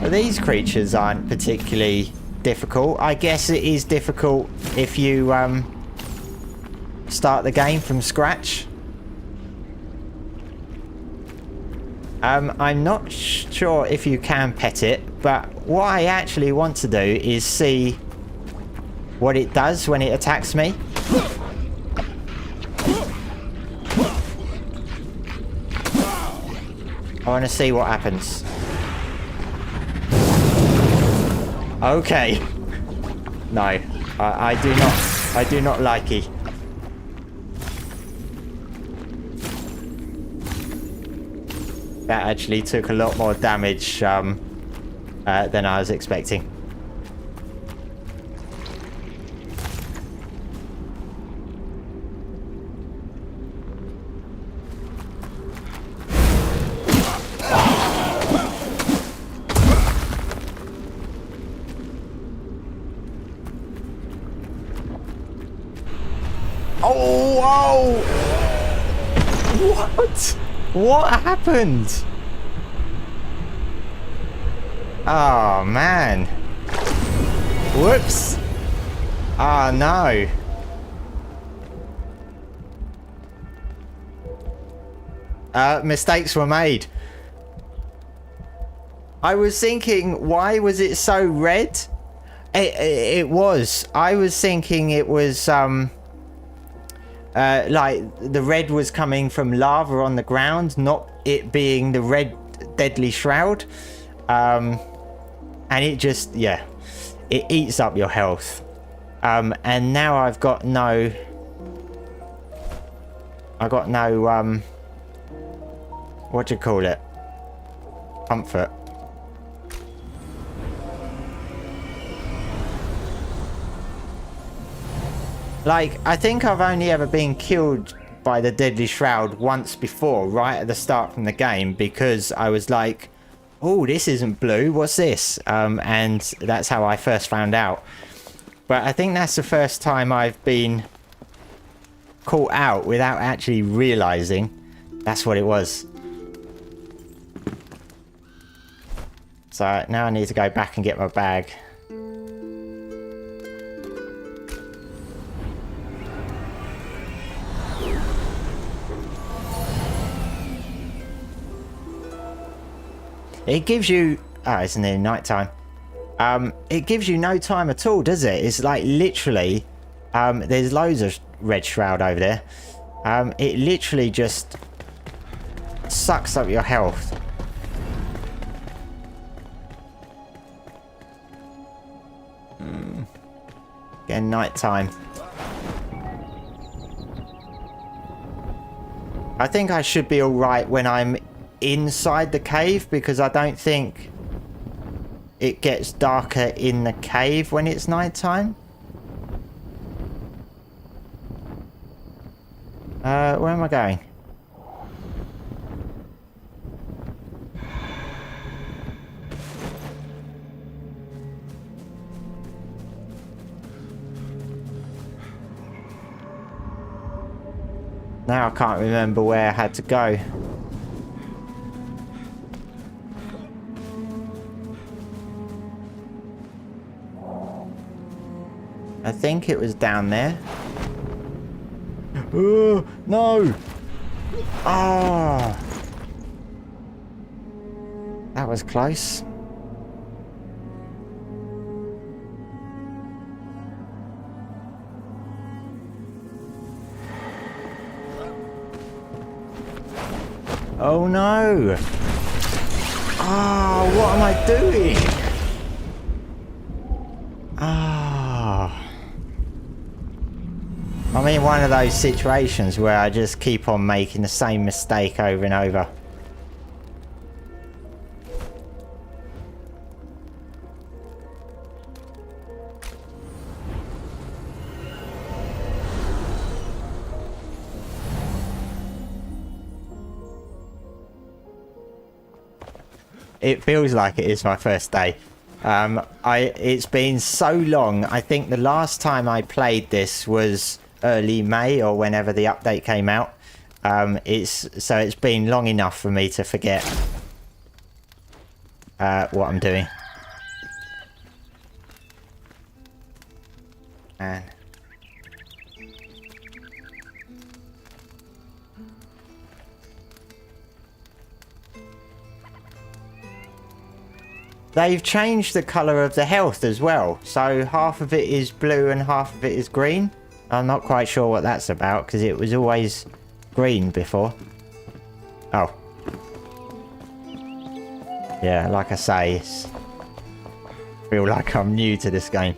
But these creatures aren't particularly difficult. I guess it is difficult if you start the game from scratch. I'm not sure if you can pet it, but what I actually want to do is see what it does when it attacks me. I want to see what happens. Okay. No, I do not like it. That actually took a lot more damage than I was expecting. Oh, whoa! What? What happened? Oh, man. Whoops. Oh, no. Mistakes were made. I was thinking, why was it so red? It was. I was thinking it was, like the red was coming from lava on the ground, not it being the red deadly shroud. And it just, yeah, it eats up your health. And now I've got no, what do you call it? Comfort. Like, I think I've only ever been killed by the deadly shroud once before, right at the start from the game, because I was like, oh, this isn't blue, what's this? And that's how I first found out. But I think that's the first time I've been caught out without actually realizing that's what it was. So now I need to go back and get my bag. It gives you... Oh, it's nearly night time. It gives you no time at all, does it? It's like literally... there's loads of red shroud over there. It literally just sucks up your health. Again, night time. I think I should be alright when I'm inside the cave, because I don't think it gets darker in the cave when it's nighttime. Where am I going? Now I can't remember where I had to go. I think it was down there. Oh, no! Oh! That was close. Oh no! Ah, what am I doing? Ah. I'm in one of those situations where I just keep on making the same mistake over and over. It feels like it is my first day. It's been so long. I think the last time I played this was early May or whenever the update came out. It's been long enough for me to forget what I'm doing. And they've changed the colour of the health as well. So half of it is blue and half of it is green. I'm not quite sure what that's about because it was always green before. Oh. Yeah, like I say, I feel like I'm new to this game.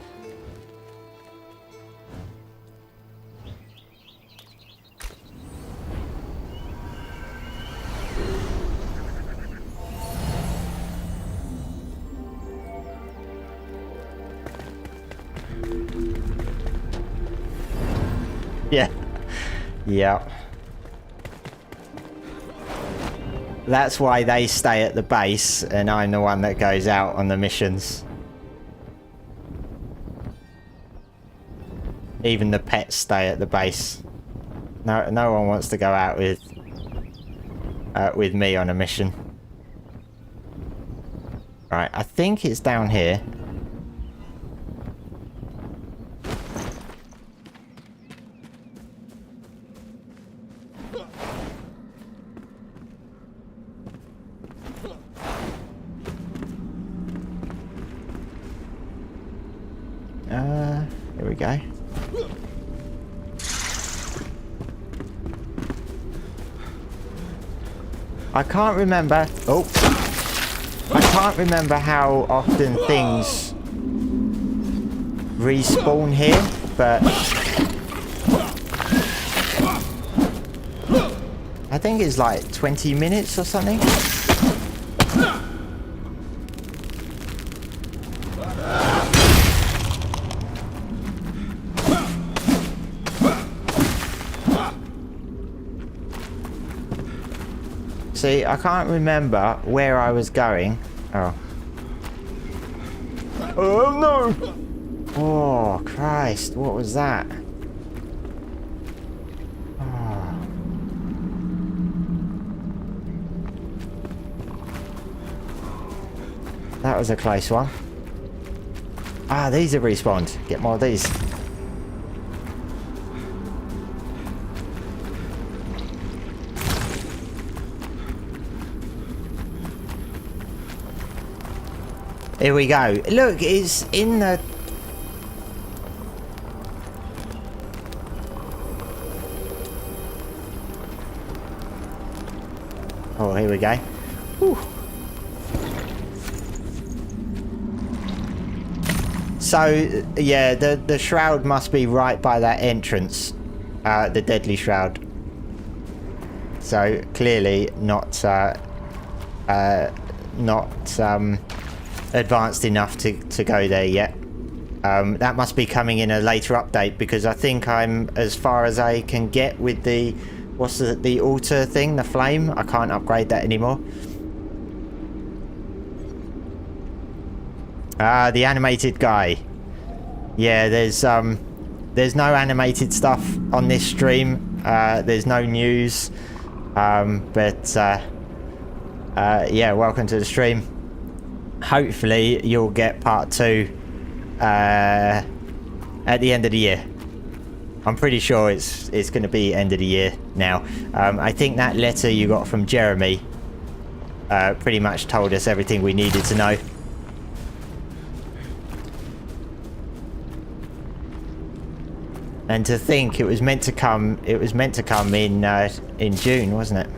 Yeah. Yeah. That's why they stay at the base and I'm the one that goes out on the missions. Even the pets stay at the base. No one wants to go out with me on a mission. Right, I think it's down here. Here we go. I can't remember. Oh, I can't remember how often things respawn here, but I think it's like 20 minutes or something. See, I can't remember where I was going. Oh. Oh no! Oh, Christ, what was that? Oh. That was a close one. Ah, these are respawned. Get more of these. Here we go. Look, it's in the... Oh, here we go. Whew. So, yeah, the shroud must be right by that entrance. The deadly shroud. So, clearly not advanced enough to go there yet. That must be coming in a later update because I think I'm as far as I can get with the what's the altar thing, the flame. I can't upgrade that anymore. The animated guy. Yeah, there's no animated stuff on this stream. There's no news. Yeah, welcome to the stream. Hopefully you'll get part 2 at the end of the year. I'm pretty sure it's going to be end of the year now. I think that letter you got from Jeremy pretty much told us everything we needed to know. And to think it was meant to come in June, wasn't it?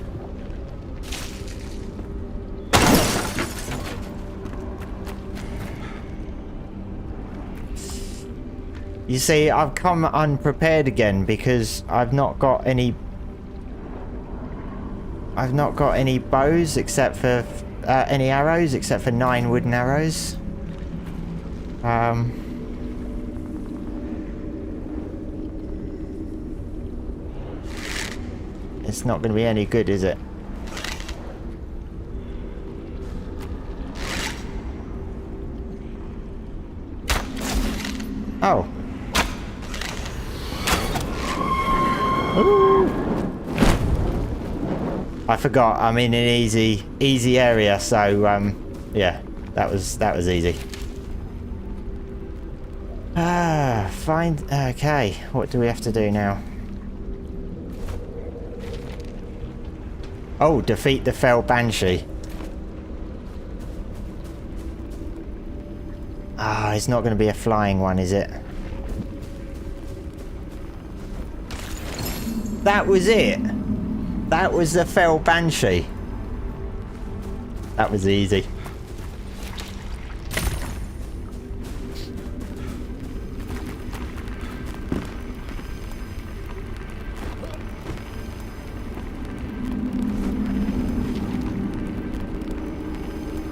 You see, I've come unprepared again because I've not got any bows except for any arrows except for 9 wooden arrows. It's not going to be any good, is it? Oh. Ooh. I forgot. I'm in an easy area, so yeah, that was easy. Okay. What do we have to do now? Oh, defeat the fell banshee. Ah, it's not going to be a flying one, is it? That was it. That was the fell banshee. That was easy.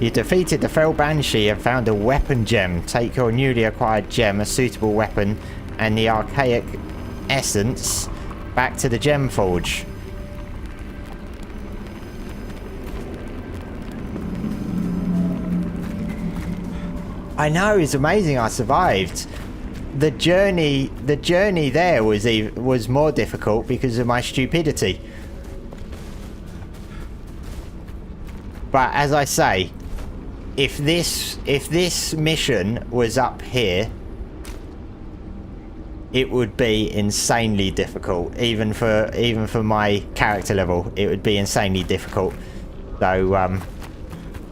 You defeated the fell banshee and found a weapon gem. Take your newly acquired gem, a suitable weapon, and the archaic essence back to the gem forge. I know, it's amazing I survived. The journey there was more difficult because of my stupidity. But as I say, if this mission was up here, it would be insanely difficult. Even for my character level, it would be insanely difficult. So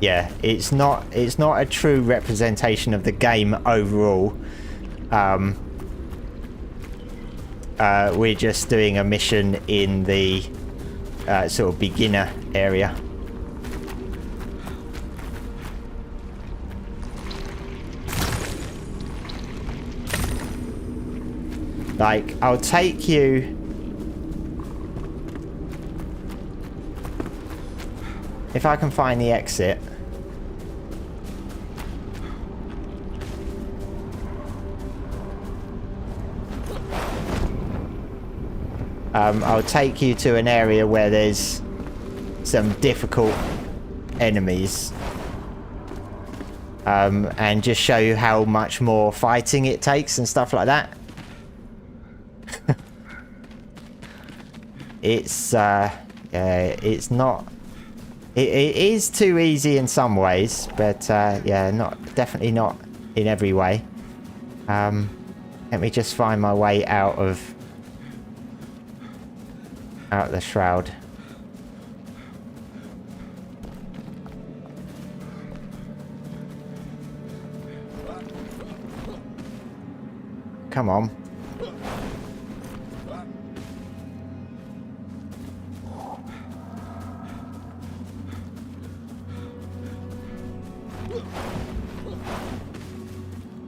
yeah, it's not a true representation of the game overall. We're just doing a mission in the sort of beginner area. Like, I'll take you... If I can find the exit. I'll take you to an area where there's some difficult enemies. And just show you how much more fighting it takes and stuff like that. It's it's not... It is too easy in some ways, but yeah, definitely not in every way. Let me just find my way out of the shroud. Come on.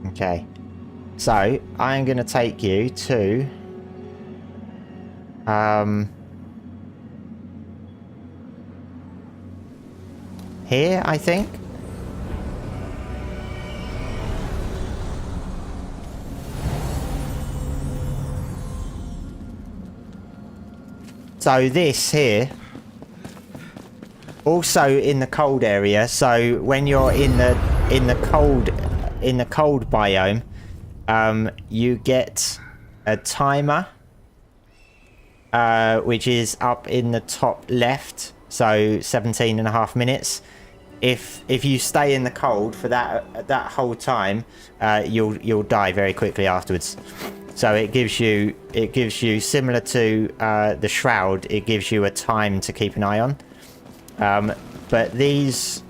Okay, so I'm going to take you to here, I think. So this here, also in the cold area. So when you're in the cold biome, you get a timer which is up in the top left, so 17.5 minutes. If you stay in the cold for that whole time, you'll die very quickly afterwards. So it gives you similar to the Shroud. It gives you a time to keep an eye on. But these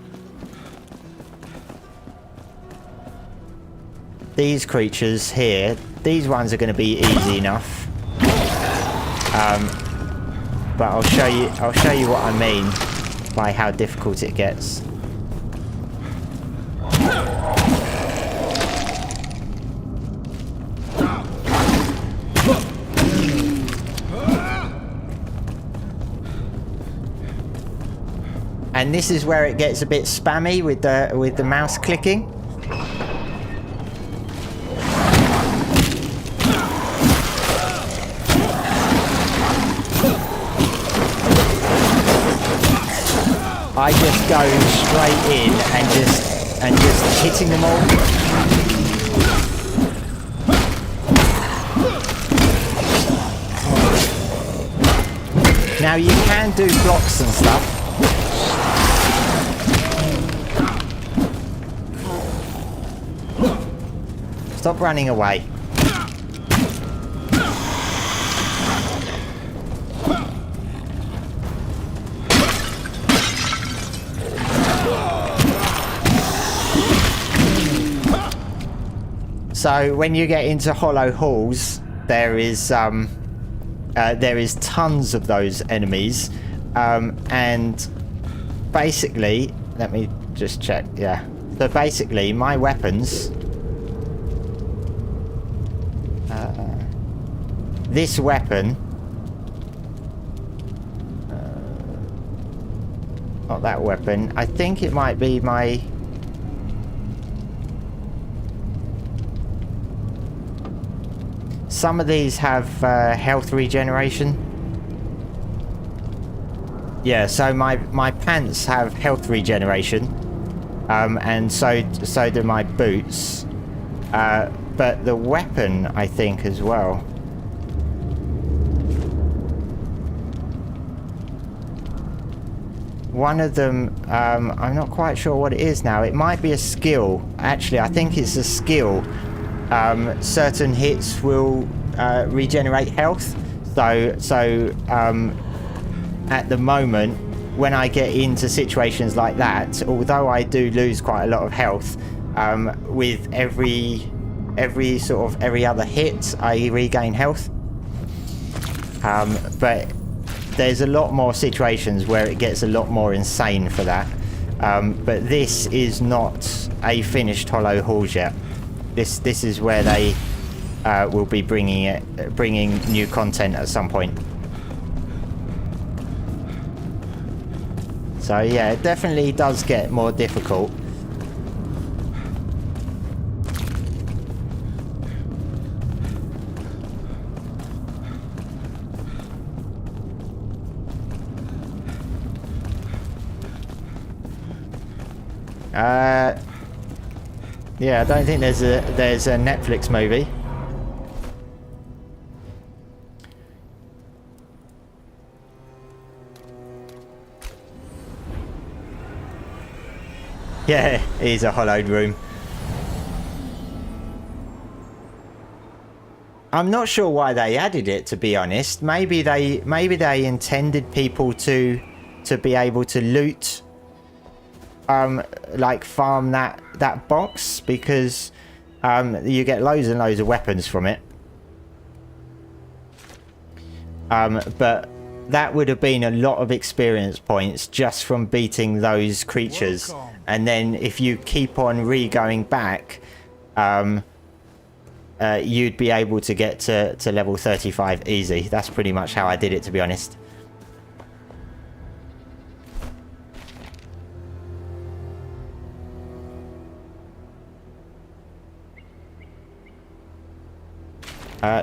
creatures here, these ones are going to be easy enough. But I'll show you what I mean by how difficult it gets. And this is where it gets a bit spammy with the mouse clicking. I just go straight in and just hitting them all. Now you can do blocks and stuff. Stop running away. So when you get into hollow halls, there is tons of those enemies, and basically, let me just check. Yeah. So basically, my weapons. This weapon, not that weapon. I think it might be my. Some of these have health regeneration. Yeah, so my pants have health regeneration, and so do my boots. But the weapon, I think, as well. One of them, I'm not quite sure what it is now. It might be a skill. Actually, I think it's a skill. Certain hits will regenerate health. So at the moment, when I get into situations like that, although I do lose quite a lot of health, with every other hit, I regain health. But there's a lot more situations where it gets a lot more insane for that. But this is not a finished Hollow Halls yet. This is where they will be bringing new content at some point. So yeah, it definitely does get more difficult. Yeah, I don't think there's a Netflix movie. Yeah, it is a hollowed room. I'm not sure why they added it, to be honest. Maybe they intended people to be able to loot, like farm that box, because you get loads and loads of weapons from it. But that would have been a lot of experience points just from beating those creatures. Welcome. And then if you keep on re-going back, you'd be able to get to level 35 easy. That's pretty much how I did it, to be honest.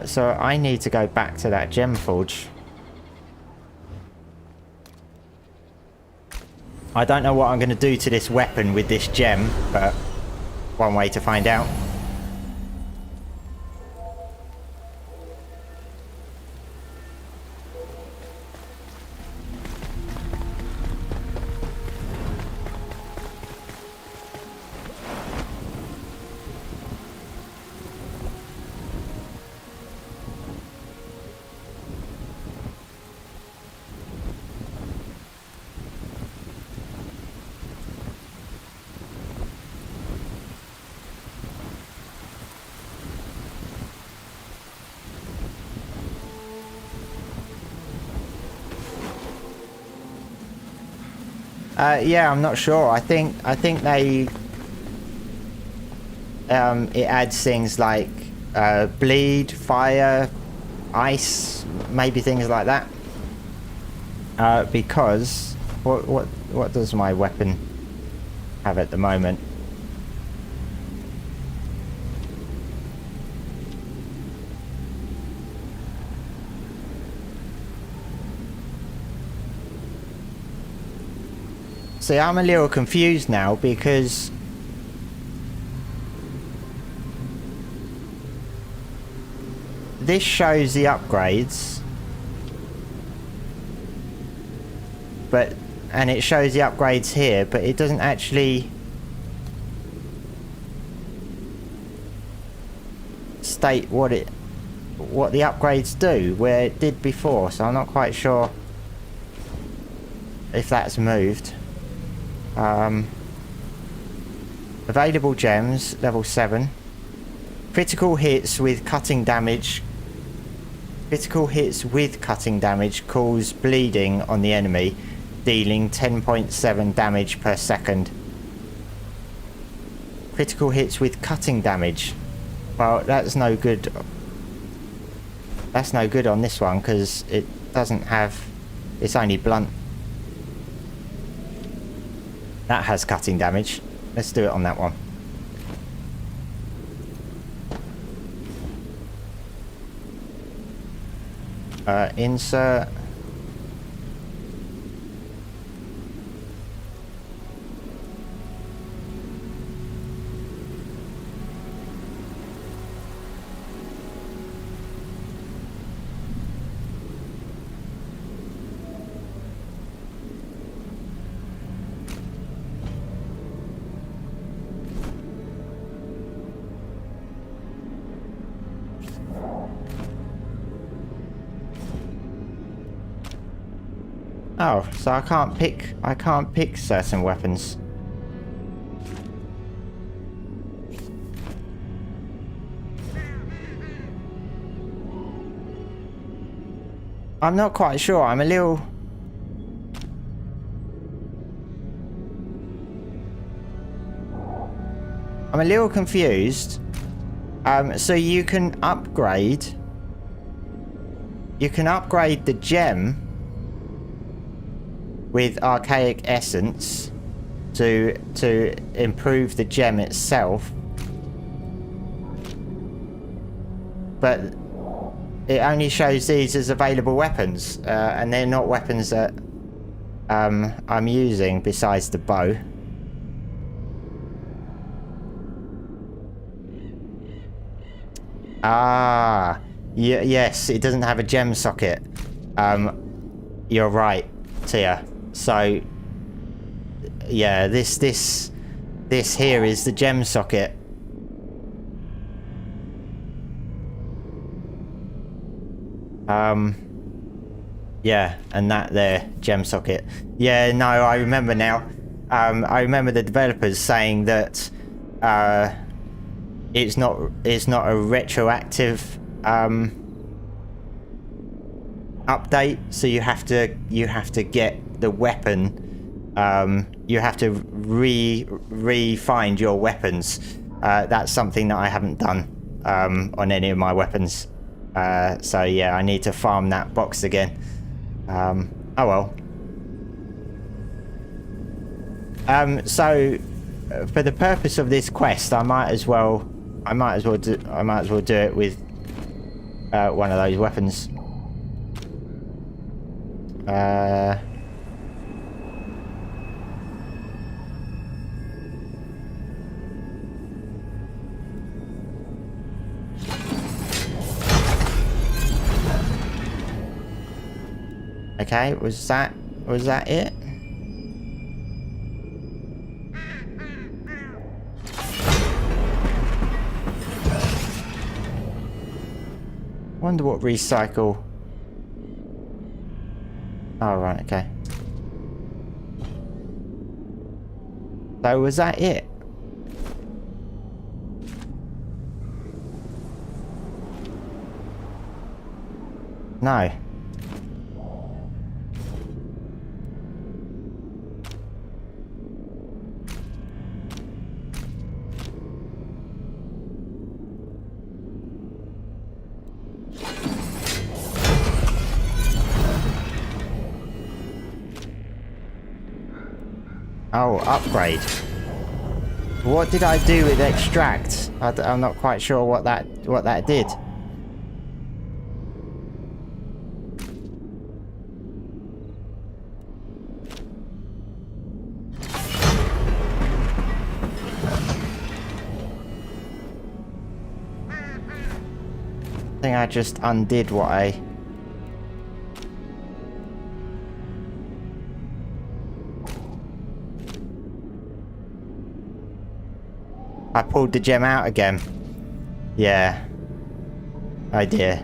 So I need to go back to that gem forge. I don't know what I'm going to do to this weapon with this gem, but one way to find out. Yeah, I'm not sure. I think they it adds things like bleed, fire, ice, maybe things like that. Because what does my weapon have at the moment? See, I'm a little confused now because this shows the upgrades, and it shows the upgrades here, but it doesn't actually state what the upgrades do, where it did before, so I'm not quite sure if that's moved. Available gems, level 7. Critical hits with cutting damage. Critical hits with cutting damage cause bleeding on the enemy, dealing 10.7 damage per second. Critical hits with cutting damage. Well, that's no good. That's no good on this one because it doesn't have. It's only blunt. That has cutting damage. Let's do it on that one. Insert. Oh, so I can't pick certain weapons. I'm not quite sure. I'm a little confused. So you can upgrade the gem with archaic essence to improve the gem itself, but it only shows these as available weapons, and they're not weapons that I'm using besides the bow. Ah, yes, it doesn't have a gem socket. You're right, Tia. So, yeah, this here is the gem socket. Yeah, and that there, gem socket. Yeah, no, I remember now. I remember the developers saying that it's not a retroactive update, so you have to get the weapon. You have to re-find your weapons. That's something that I haven't done on any of my weapons. So yeah, I need to farm that box again. Oh well. So for the purpose of this quest, I might as well do it with one of those weapons. Okay, was that it? Wonder what recycle. Oh, right, okay. So was that it? No. Oh, upgrade. What did I do with extract? I'm not quite sure what that did. I think I just undid what I pulled the gem out again. Yeah. Oh dear.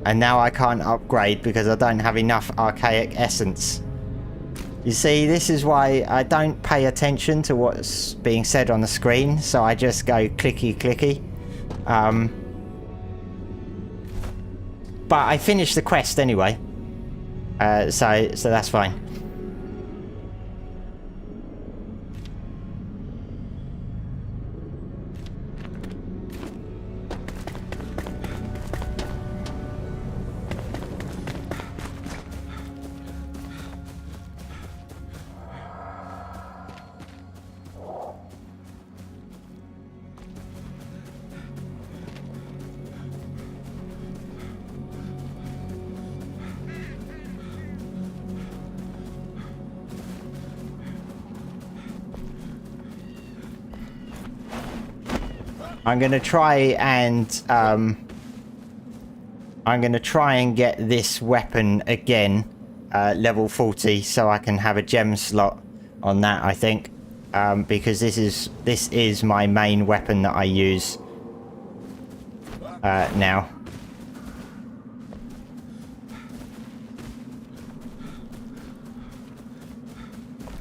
And now I can't upgrade because I don't have enough archaic essence. You see, this is why I don't pay attention to what's being said on the screen, so I just go clicky clicky. But I finished the quest anyway. So that's fine. I'm gonna try and get this weapon again, level 40, so I can have a gem slot on that. I think because this is my main weapon that I use now.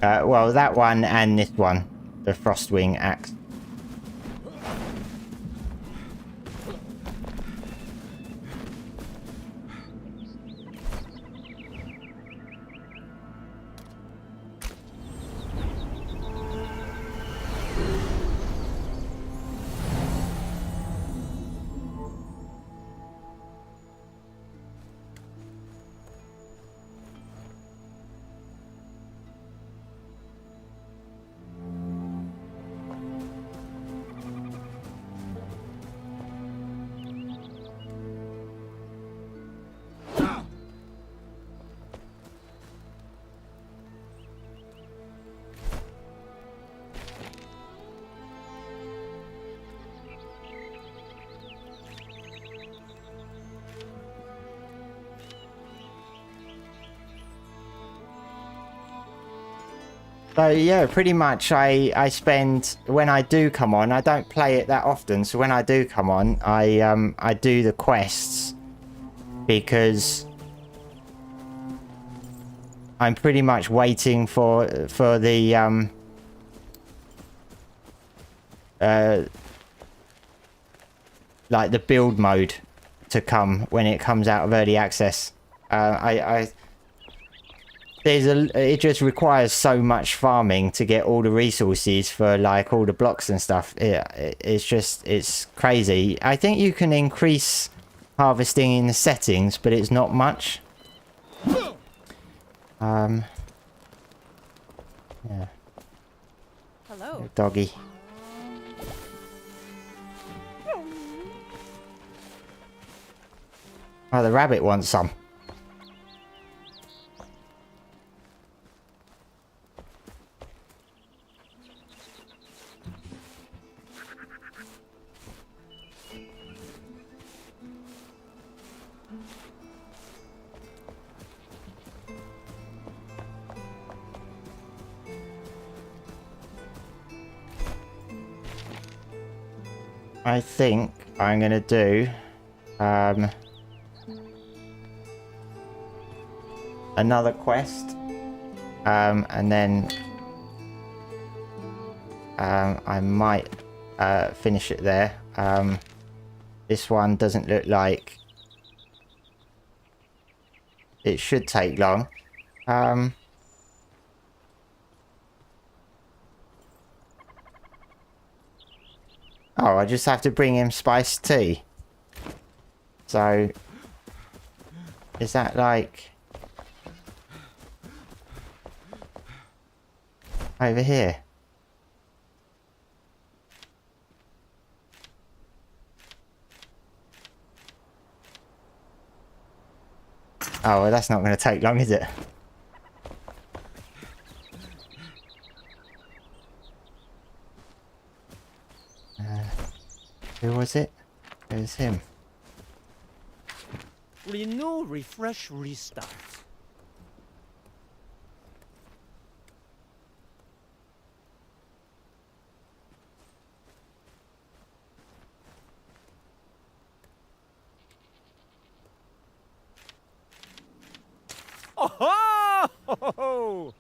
Well, that one and this one, the Frostwing axe. So yeah, pretty much I spend, when I do come on, I don't play it that often, so when I do come on, I do the quests because I'm pretty much waiting for the like the build mode to come when it comes out of early access. It just requires so much farming to get all the resources for like all the blocks and stuff. It's crazy. I think you can increase harvesting in the settings, but it's not much. Yeah. Hello. Doggy. Oh, the rabbit wants some. I think I'm gonna do another quest, and then I might finish it there. This one doesn't look like it should take long. Oh, I just have to bring him spiced tea. So, is that like... Over here. Oh, well, that's not going to take long, is it? Who was it? It was him. Renew, refresh, restart. Oh ho!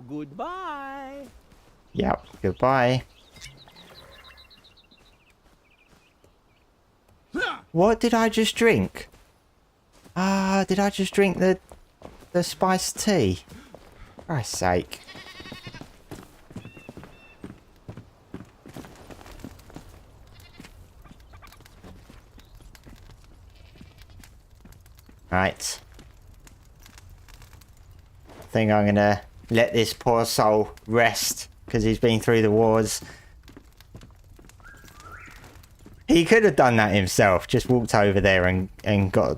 Goodbye. Yep, goodbye. What did I just drink? Ah, did I just drink the spiced tea? For Christ's sake. Right. I think I'm gonna let this poor soul rest because he's been through the wars. He could have done that himself, just walked over there and got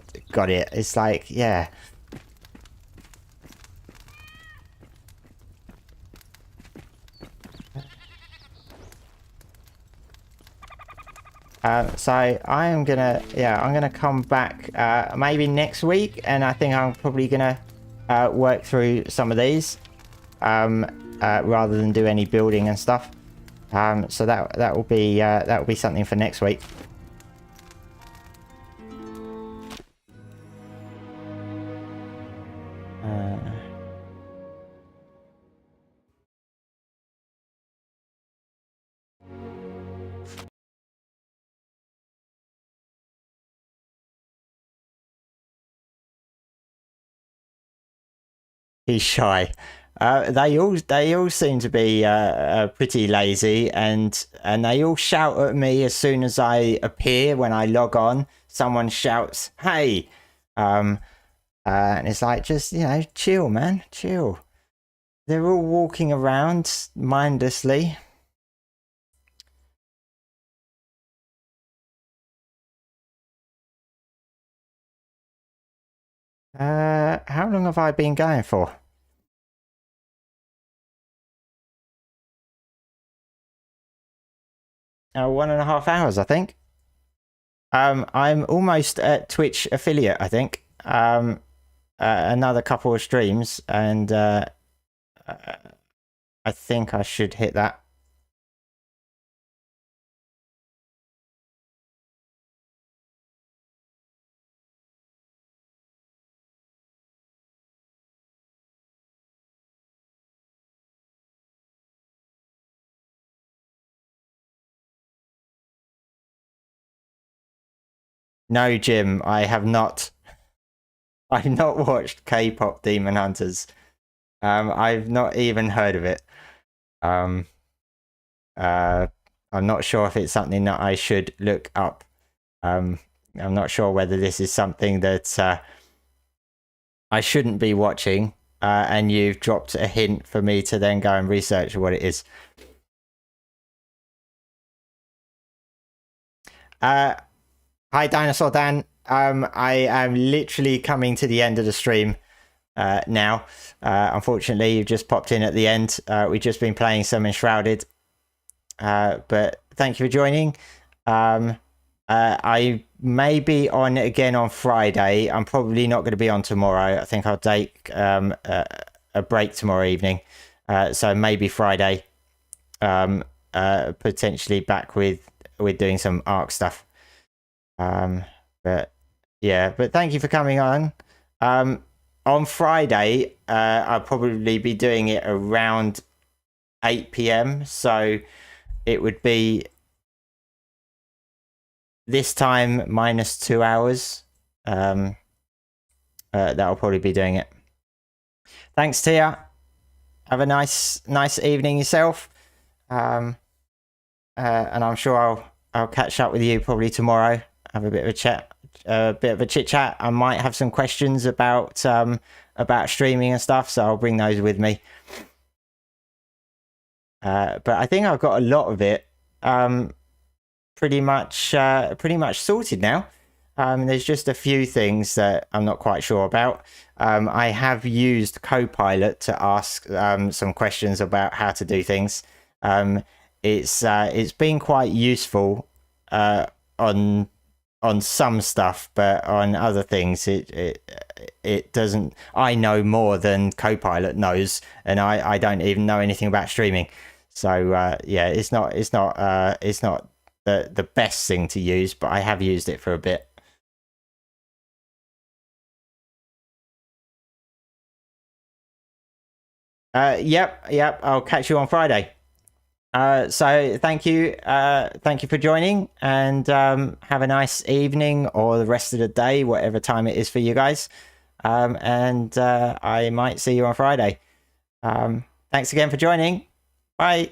it. It's like, yeah. So I'm gonna come back maybe next week, and I think I'm probably gonna work through some of these rather than do any building and stuff. So that will be something for next week. He's shy. They all seem to be pretty lazy, and they all shout at me as soon as I appear. When I log on, someone shouts, "Hey!" And it's like, just, chill, man, chill. They're all walking around mindlessly. How long have I been going for? Oh, 1.5 hours, I think. I'm almost at Twitch affiliate, I think. Another couple of streams, and I think I should hit that. No, Jim, I have not. I've not watched K-pop Demon Hunters. I've not even heard of it. I'm not sure if it's something that I should look up. I'm not sure whether this is something that I shouldn't be watching, and you've dropped a hint for me to then go and research what it is. Hi, Dinosaur Dan. I am literally coming to the end of the stream now. Unfortunately, you've just popped in at the end. We've just been playing some Enshrouded. But thank you for joining. I may be on again on Friday. I'm probably not going to be on tomorrow. I think I'll take a break tomorrow evening. So maybe Friday. Potentially back with doing some Ark stuff. But thank you for coming on. On Friday, I'll probably be doing it around 8 p.m. So it would be this time minus 2 hours. That'll probably be doing it. Thanks, Tia. Have a nice evening yourself. And I'm sure I'll catch up with you probably tomorrow. Have a bit of a chat a bit of a chit chat. I might have some questions about streaming and stuff, so I'll bring those with me. But I think I've got a lot of it pretty much sorted now. There's just a few things that I'm not quite sure about. I have used Copilot to ask some questions about how to do things. It's been quite useful on some stuff, but on other things it doesn't. I know more than Copilot knows, and I don't even know anything about streaming. So yeah, it's not the best thing to use, but I have used it for a bit. Yep. I'll catch you on Friday. So thank you for joining, and have a nice evening or the rest of the day, whatever time it is for you guys. And I might see you on Friday. Thanks again for joining. Bye.